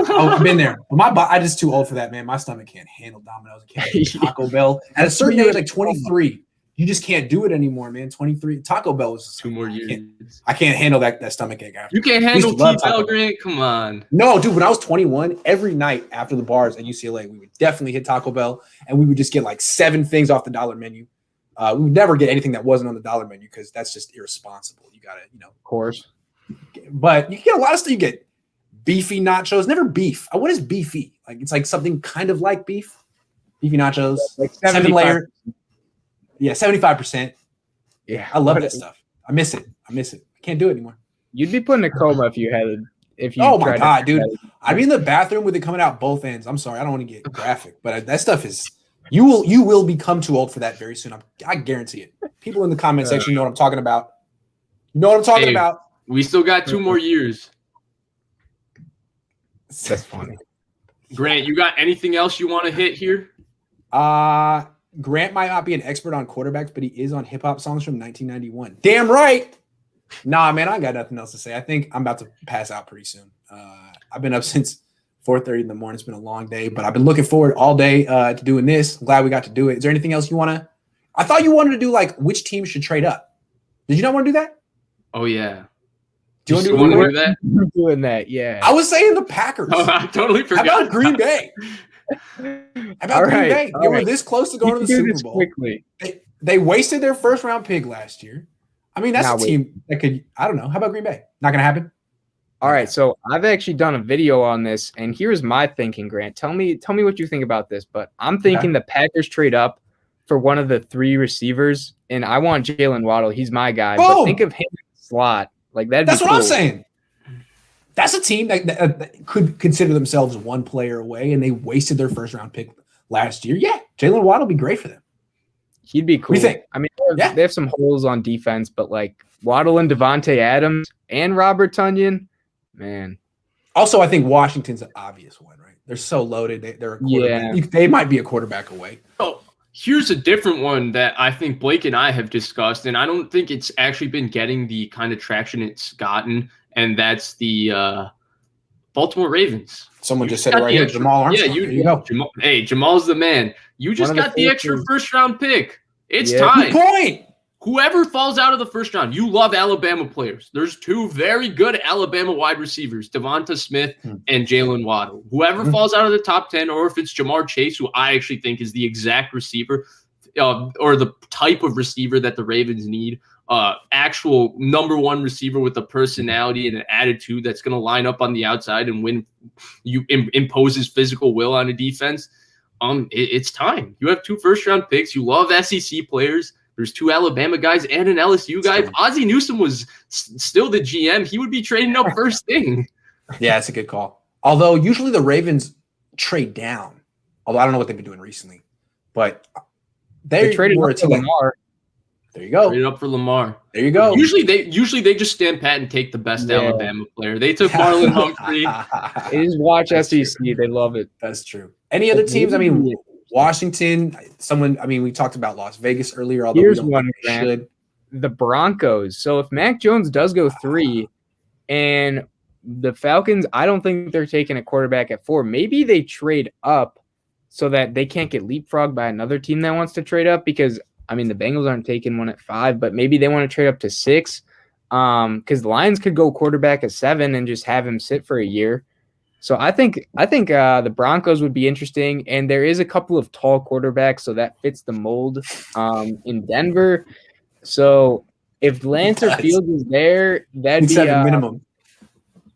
I've been there. But I'm just too old for that, man. My stomach can't handle Domino's. It can't handle Taco Bell. At a certain age, like 23, you just can't do it anymore, man. 23. Taco Bell was 2 more years. I can't handle that stomach ache after. You can't handle T-Bell, Grant? Come on. No, dude, when I was 21, every night after the bars at UCLA, we would definitely hit Taco Bell, and we would just get like 7 things off the dollar menu. We would never get anything that wasn't on the dollar menu because that's just irresponsible. You got to, of course. But you get a lot of stuff. You get beefy nachos, never beef. What is beefy? Like, it's like something kind of like beef. Beefy nachos, like 7 layer. Yeah, 75%. Yeah, I love that stuff. I miss it. I can't do it anymore. You'd be put in a coma if you. Oh my god, dude! I'd be in the bathroom with it coming out both ends. I'm sorry, I don't want to get graphic, but that stuff is. You will become too old for that very soon. I guarantee it. People in the comment section know what I'm talking about. You know what I'm talking about. We still got 2 more years. That's funny. Grant, you got anything else you want to hit here? Grant might not be an expert on quarterbacks, but he is on hip hop songs from 1991. Damn right. Nah, man, I got nothing else to say. I think I'm about to pass out pretty soon. I've been up since 4:30 in the morning. It's been a long day, but I've been looking forward all day to doing this. I'm glad we got to do it. Is there anything else you want to? I thought you wanted to do like which team should trade up. Did you not want to do that? Oh yeah. Do you want to do that? I'm doing that, yeah. I was saying the Packers. Oh, I totally forgot. How about Green Bay? Green Bay? They were this close to going to the Super Bowl. Quickly. They wasted their first round pick last year. I mean, that's a team that could. I don't know. How about Green Bay? Not going to happen. All right, so I've actually done a video on this, and here's my thinking, Grant. Tell me what you think about this. But I'm thinking the Packers trade up for one of the 3 receivers, and I want Jalen Waddle. He's my guy. Boom! But think of him in the slot. Like that's what I'm saying. That's a team that could consider themselves one player away, and they wasted their first round pick last year. Yeah, Jalen Waddle would be great for them. He'd be cool. What do you think? I mean, they have some holes on defense, but like Waddle and Devontae Adams and Robert Tonyan. Man. Also, I think Washington's an obvious one, right? They're so loaded. They're a quarterback. Yeah. They might be a quarterback away. Oh, here's a different one that I think Blake and I have discussed, and I don't think it's actually been getting the kind of traction it's gotten, and that's the Baltimore Ravens. Someone just said it right here. Jamal Armstrong. Yeah, you go. Jamal's the man. You just got the extra first-round pick. It's time. Good point. Whoever falls out of the first round, you love Alabama players. There's 2 very good Alabama wide receivers, Devonta Smith and Jalen Waddle. Whoever falls out of the top 10, or if it's Jamar Chase, who I actually think is the exact receiver or the type of receiver that the Ravens need, actual number 1 receiver with a personality and an attitude that's going to line up on the outside and win, imposes physical will on a defense, it's time. You have 2 first-round picks. You love SEC players. There's 2 Alabama guys and an LSU guy. If Ozzie Newsome was still the GM, he would be trading up first thing. Yeah, that's a good call. Although usually the Ravens trade down. Although I don't know what they've been doing recently. But they traded up for Lamar. There you go. Traded up for Lamar. There you go. Usually they just stand pat and take the best Alabama player. They took Marlon Humphrey. They just watch SEC. They love it. That's true. Any other teams? I mean, Washington, we talked about Las Vegas earlier. Although here's one, the Broncos. So if Mac Jones does go 3 and the Falcons, I don't think they're taking a quarterback at 4. Maybe they trade up so that they can't get leapfrogged by another team that wants to trade up because, the Bengals aren't taking one at 5, but maybe they want to trade up to 6 because the Lions could go quarterback at 7 and just have him sit for a year. So I think the Broncos would be interesting, and there is a couple of tall quarterbacks, so that fits the mold in Denver. So if Lance or Fields is there, that'd be 7 minimum.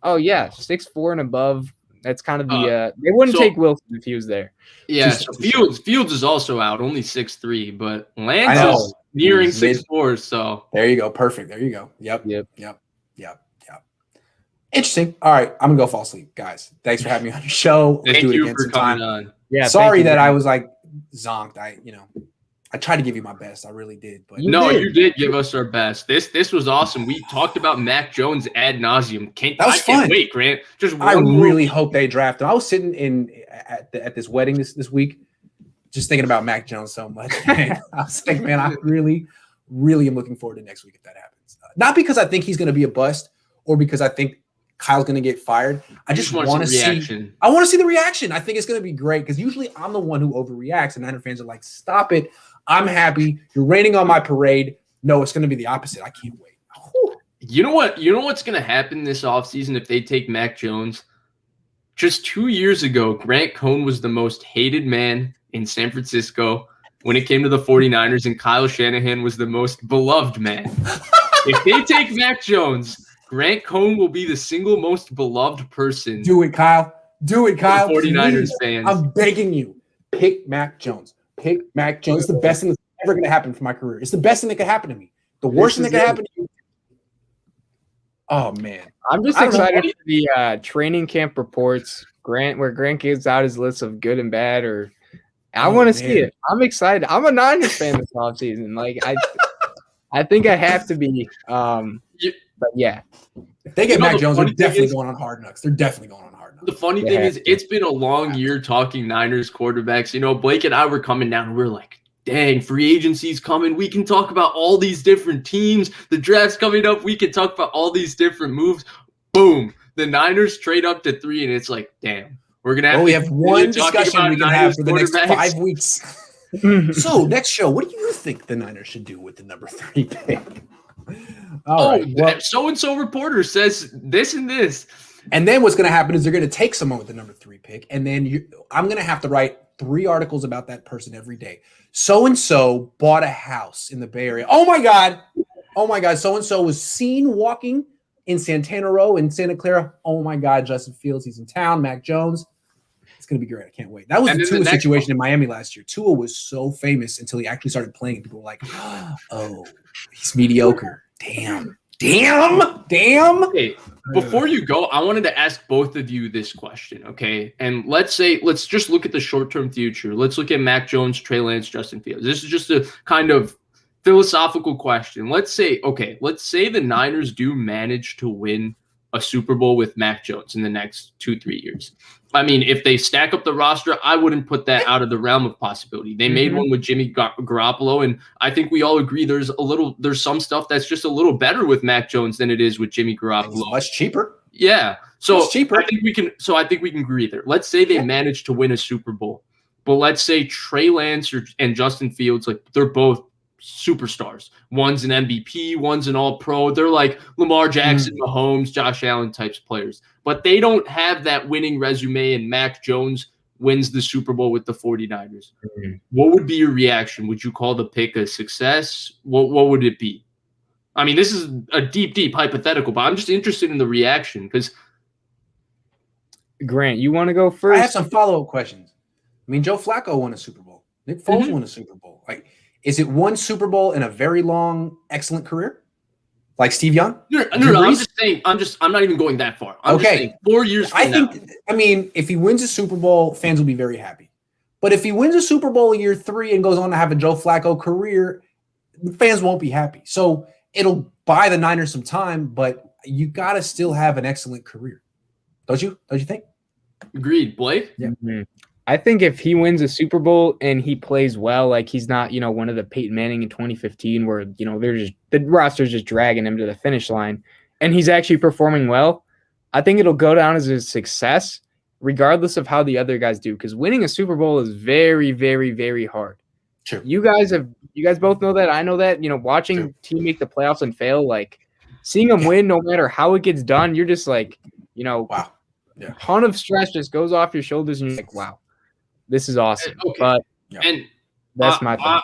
Oh yeah, 6'4" and above. That's kind of the they wouldn't take Wilson if he was there. Yeah, so Fields is also out, only 6'3", but Lance is nearing 6'4", so there you go. Perfect. There you go. Yep. Interesting. All right, I'm gonna go fall asleep, guys. Thanks for having me on your show. Let's do it again sometime. On. Yeah. Sorry that I was like zonked. I tried to give you my best. I really did. But you did give us our best. This was awesome. We talked about Mac Jones ad nauseum. I can't wait, Grant. I really hope they draft him. I was sitting at this wedding this week, just thinking about Mac Jones so much. I was like, man, I really, really am looking forward to next week if that happens. Not because I think he's going to be a bust or because I think Kyle's going to get fired. I just want to see reaction. I want to see the reaction. I think it's going to be great because usually I'm the one who overreacts, and Niner fans are like, "Stop it! I'm happy. You're raining on my parade." No, it's going to be the opposite. I can't wait. Whew. You know what? You know what's going to happen this offseason if they take Mac Jones? Just 2 years ago, Grant Cohn was the most hated man in San Francisco when it came to the 49ers, and Kyle Shanahan was the most beloved man. If they take Mac Jones, Grant Cohn will be the single most beloved person. Do it, Kyle. Do it, Kyle. 49ers fans. I'm begging you. Pick Mac Jones. Pick Mac Jones. It's the best thing that's ever going to happen for my career. It's the best thing that could happen to me. The worst thing that could happen to you. Oh, man. I'm just excited for the training camp reports, where Grant gives out his list of good and bad. I want to see it. I'm excited. I'm a Niners fan this offseason. I think I have to be. But yeah. If they get Mac Jones, they're definitely going on Hard Knocks. They're definitely going on Hard Knocks. The funny thing is, it's been a long year talking Niners quarterbacks. Blake and I were coming down, and we were like, dang, free agency's coming. We can talk about all these different teams. The draft's coming up. We can talk about all these different moves. Boom. The Niners trade up to 3, and it's like, damn. We're going to have we have one discussion we can have for the next 5 weeks. So, next show, what do you think the Niners should do with the number 3 pick? So-and-so reporter says this and this. And then what's going to happen is they're going to take someone with the number 3 pick, and then I'm going to have to write 3 articles about that person every day. So-and-so bought a house in the Bay Area. Oh, my God. So-and-so was seen walking in Santana Row in Santa Clara. Oh my God, Justin Fields, he's in town. Mac Jones. It's going to be great. I can't wait. That was the Tua situation in Miami last year. Tua was so famous until he actually started playing. People were like, oh, he's mediocre. Damn. Okay, before you go, I wanted to ask both of you this question, okay? And let's just look at the short-term future. Let's look at Mac Jones, Trey Lance, Justin Fields. This is just a kind of philosophical question. Let's say the Niners do manage to win a Super Bowl with Mac Jones in the next 2-3 years. I mean, if they stack up the roster, I wouldn't put that out of the realm of possibility. They made one with Jimmy Garoppolo, and I think we all agree there's some stuff that's just a little better with Mac Jones than it is with Jimmy Garoppolo. It's much cheaper. Yeah. So cheaper. I think we can agree there. Let's say they manage to win a Super Bowl, but let's say Trey Lance and Justin Fields, like they're both superstars. One's an MVP, one's an all-pro. They're like Lamar Jackson, Mahomes, Josh Allen types players. But they don't have that winning resume, and Mac Jones wins the Super Bowl with the 49ers. What would be your reaction? Would you call the pick a success? What would it be? I mean, this is a deep hypothetical, but I'm just interested in the reaction because Grant, you want to go first? I have some follow-up questions. I mean, Joe Flacco won a Super Bowl. Nick Foles won a Super Bowl. Like, is it one Super Bowl in a very long, excellent career? Like Steve Young? No, I'm just saying, I'm not even going that far. I'm just saying 4 years from now. I mean, if he wins a Super Bowl, fans will be very happy. But if he wins a Super Bowl in year 3 and goes on to have a Joe Flacco career, fans won't be happy. So it'll buy the Niners some time, but you got to still have an excellent career. Don't you think? Agreed. Blake? Yeah. I think if he wins a Super Bowl and he plays well, like he's not, one of the Peyton Manning in 2015 where, the roster's just dragging him to the finish line and he's actually performing well, I think it'll go down as a success regardless of how the other guys do, because winning a Super Bowl is very, very, very hard. Sure. You guys both know that. I know that, watching team make the playoffs and fail, like seeing them win, no matter how it gets done, you're just like, wow. A ton of stress just goes off your shoulders and you're like, wow. This is awesome. Okay. But and that's my thought.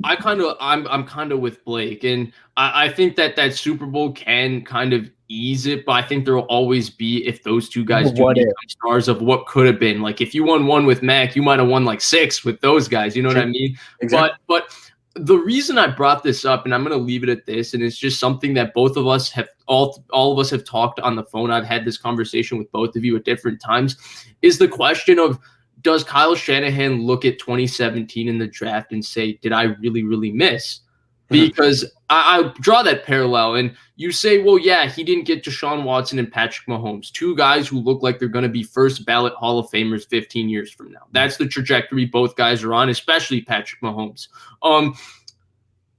I'm kind of with Blake, and I think that Super Bowl can kind of ease it, but I think there will always be, if those two guys do become stars, of what could have been. Like if you won one with Mac, you might have won like 6 with those guys. You know what I mean? Exactly. But the reason I brought this up, and I'm going to leave it at this, and it's just something that both of us have, all of us have talked on the phone. I've had this conversation with both of you at different times, is the question of, does Kyle Shanahan look at 2017 in the draft and say, did I really, really miss? Because I draw that parallel, and you say, well, yeah, he didn't get Deshaun Watson and Patrick Mahomes, 2 guys who look like they're going to be first ballot Hall of Famers 15 years from now. That's the trajectory both guys are on, especially Patrick Mahomes.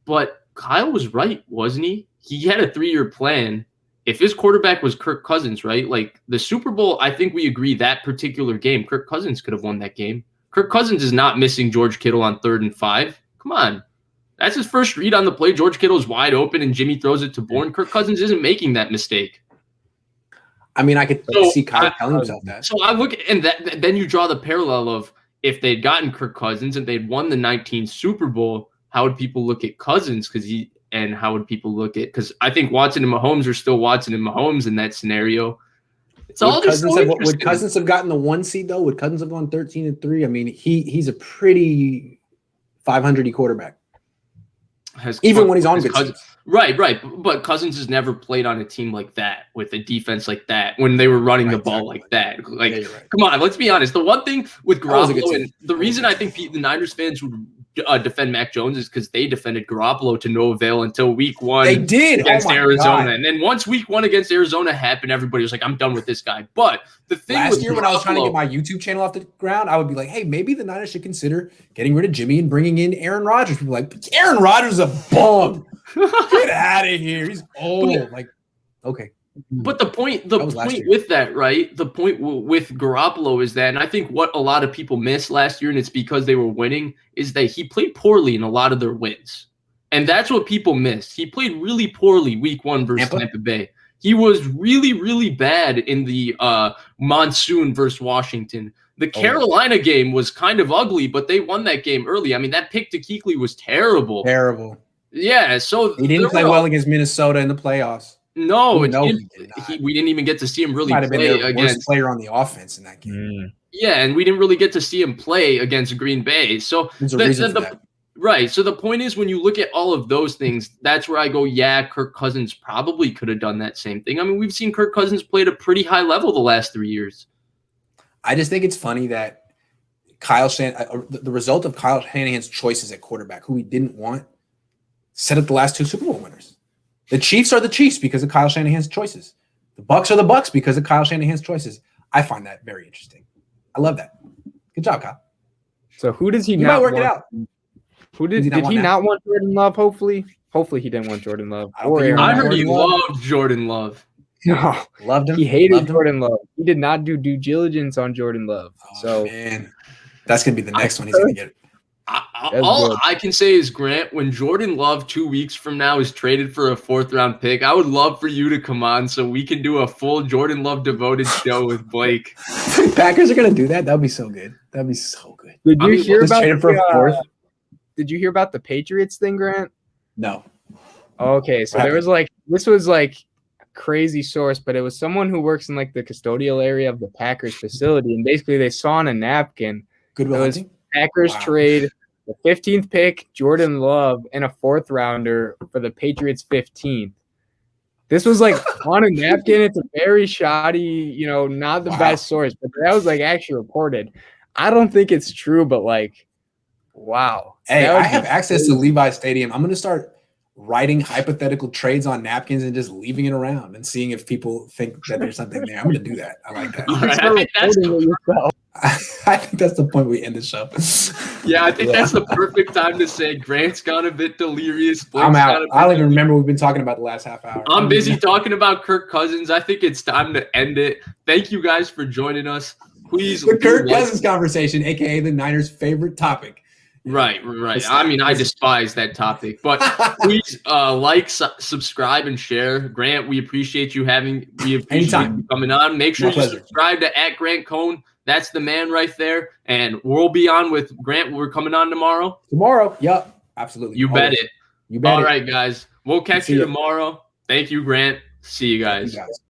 But Kyle was right, wasn't he? He had a 3-year plan. If his quarterback was Kirk Cousins, right? Like the Super Bowl, I think we agree that particular game, Kirk Cousins could have won that game. Kirk Cousins is not missing George Kittle on 3rd and 5. Come on. That's his first read on the play. George Kittle is wide open and Jimmy throws it to Bourne. Kirk Cousins isn't making that mistake. I mean, I could see Kyle telling himself that. So I look at, and then you draw the parallel of if they'd gotten Kirk Cousins and they'd won the 19 Super Bowl, how would people look at Cousins? And how would people look at? Because I think Watson and Mahomes are still Watson and Mahomes in that scenario. It's all just so interesting. Would Cousins have gotten the 1 seed though? Would Cousins have gone 13-3? I mean, he's a pretty 500-y quarterback. Even when he's on good teams. Right. But Cousins has never played on a team like that with a defense like that when they were running the ball like that. Like, come on, let's be honest. The one thing with Garoppolo, and the reason I think the Niners fans would defend Mac Jones is because they defended Garoppolo to no avail until week 1. They did against Arizona. God. And then once week 1 against Arizona happened, everybody was like, I'm done with this guy. But the thing last year when I was trying to get my YouTube channel off the ground, I would be like, hey, maybe the Niners should consider getting rid of Jimmy and bringing in Aaron Rodgers. People like, Aaron Rodgers is a bum. Get out of here. He's old. Like, okay. But the point with that, right? The point with Garoppolo is that, and I think what a lot of people missed last year, and it's because they were winning, is that he played poorly in a lot of their wins. And that's what people missed. He played really poorly week 1 versus Tampa Bay. He was really, really bad in the monsoon versus Washington. The Carolina game was kind of ugly, but they won that game early. I mean, that pick to Kuechly was terrible. Terrible. Yeah, so he didn't play well against Minnesota in the playoffs. No, We it's know him. he did not. We didn't even get to see him really Might have been play their against. worst player on the offense in that game. Yeah, and we didn't really get to see him play against Green Bay. So There's a reason for that. Right. So the point is, when you look at all of those things, that's where I go, yeah, Kirk Cousins probably could have done that same thing. I mean, we've seen Kirk Cousins play at a pretty high level the last 3 years. I just think it's funny that the result of Kyle Shanahan's choices at quarterback, who he didn't want, set up the last 2 Super Bowl winners. The Chiefs are the Chiefs because of Kyle Shanahan's choices. The Bucs are the Bucs because of Kyle Shanahan's choices. I find that very interesting. I love that. Good job, Kyle. So who does he You not might work want? it out. Who did he not want Jordan Love? Hopefully he didn't want Jordan Love. I heard he loved Jordan Love. No, loved him. He hated loved Jordan Love. He did not do due diligence on Jordan Love. Man, that's gonna be the next one he's gonna get. All I can say is, Grant, when Jordan Love 2 weeks from now is traded for a 4th-round pick, I would love for you to come on so we can do a full Jordan Love devoted show with Blake. Packers are gonna do that. That'd be so good. That'd be so good. Did you hear about Did you hear about the Patriots thing, Grant? No. Okay, so there was this was a crazy source, but it was someone who works in the custodial area of the Packers facility, and basically they saw on a napkin Goodwill Hunting? Packers trade the 15th pick, Jordan Love, and a 4th rounder for the Patriots 15th. This was on a napkin. It's a very shoddy, not the best source, but that was actually reported. I don't think it's true, but wow. Hey, I have access to Levi Stadium. I'm going to start writing hypothetical trades on napkins and just leaving it around and seeing if people think that there's something there. I'm going to do that. I like that. I think that's the point we end the show. Yeah, I think that's the perfect time to say Grant's got a bit delirious. Blake's I'm out. I don't even remember what we've been talking about the last half hour. I'm busy talking about Kirk Cousins. I think it's time to end it. Thank you guys for joining us. Please. The Kirk Cousins conversation, a.k.a. the Niners' favorite topic. Right. I mean, I despise that topic, but please subscribe, and share. Grant, we appreciate you coming on. Make sure you subscribe to @GrantCohn. That's the man right there. And we'll be on with Grant. We're coming on tomorrow. Yep. Absolutely. You bet it. All right, guys. We'll catch you tomorrow. Thank you, Grant. See you guys.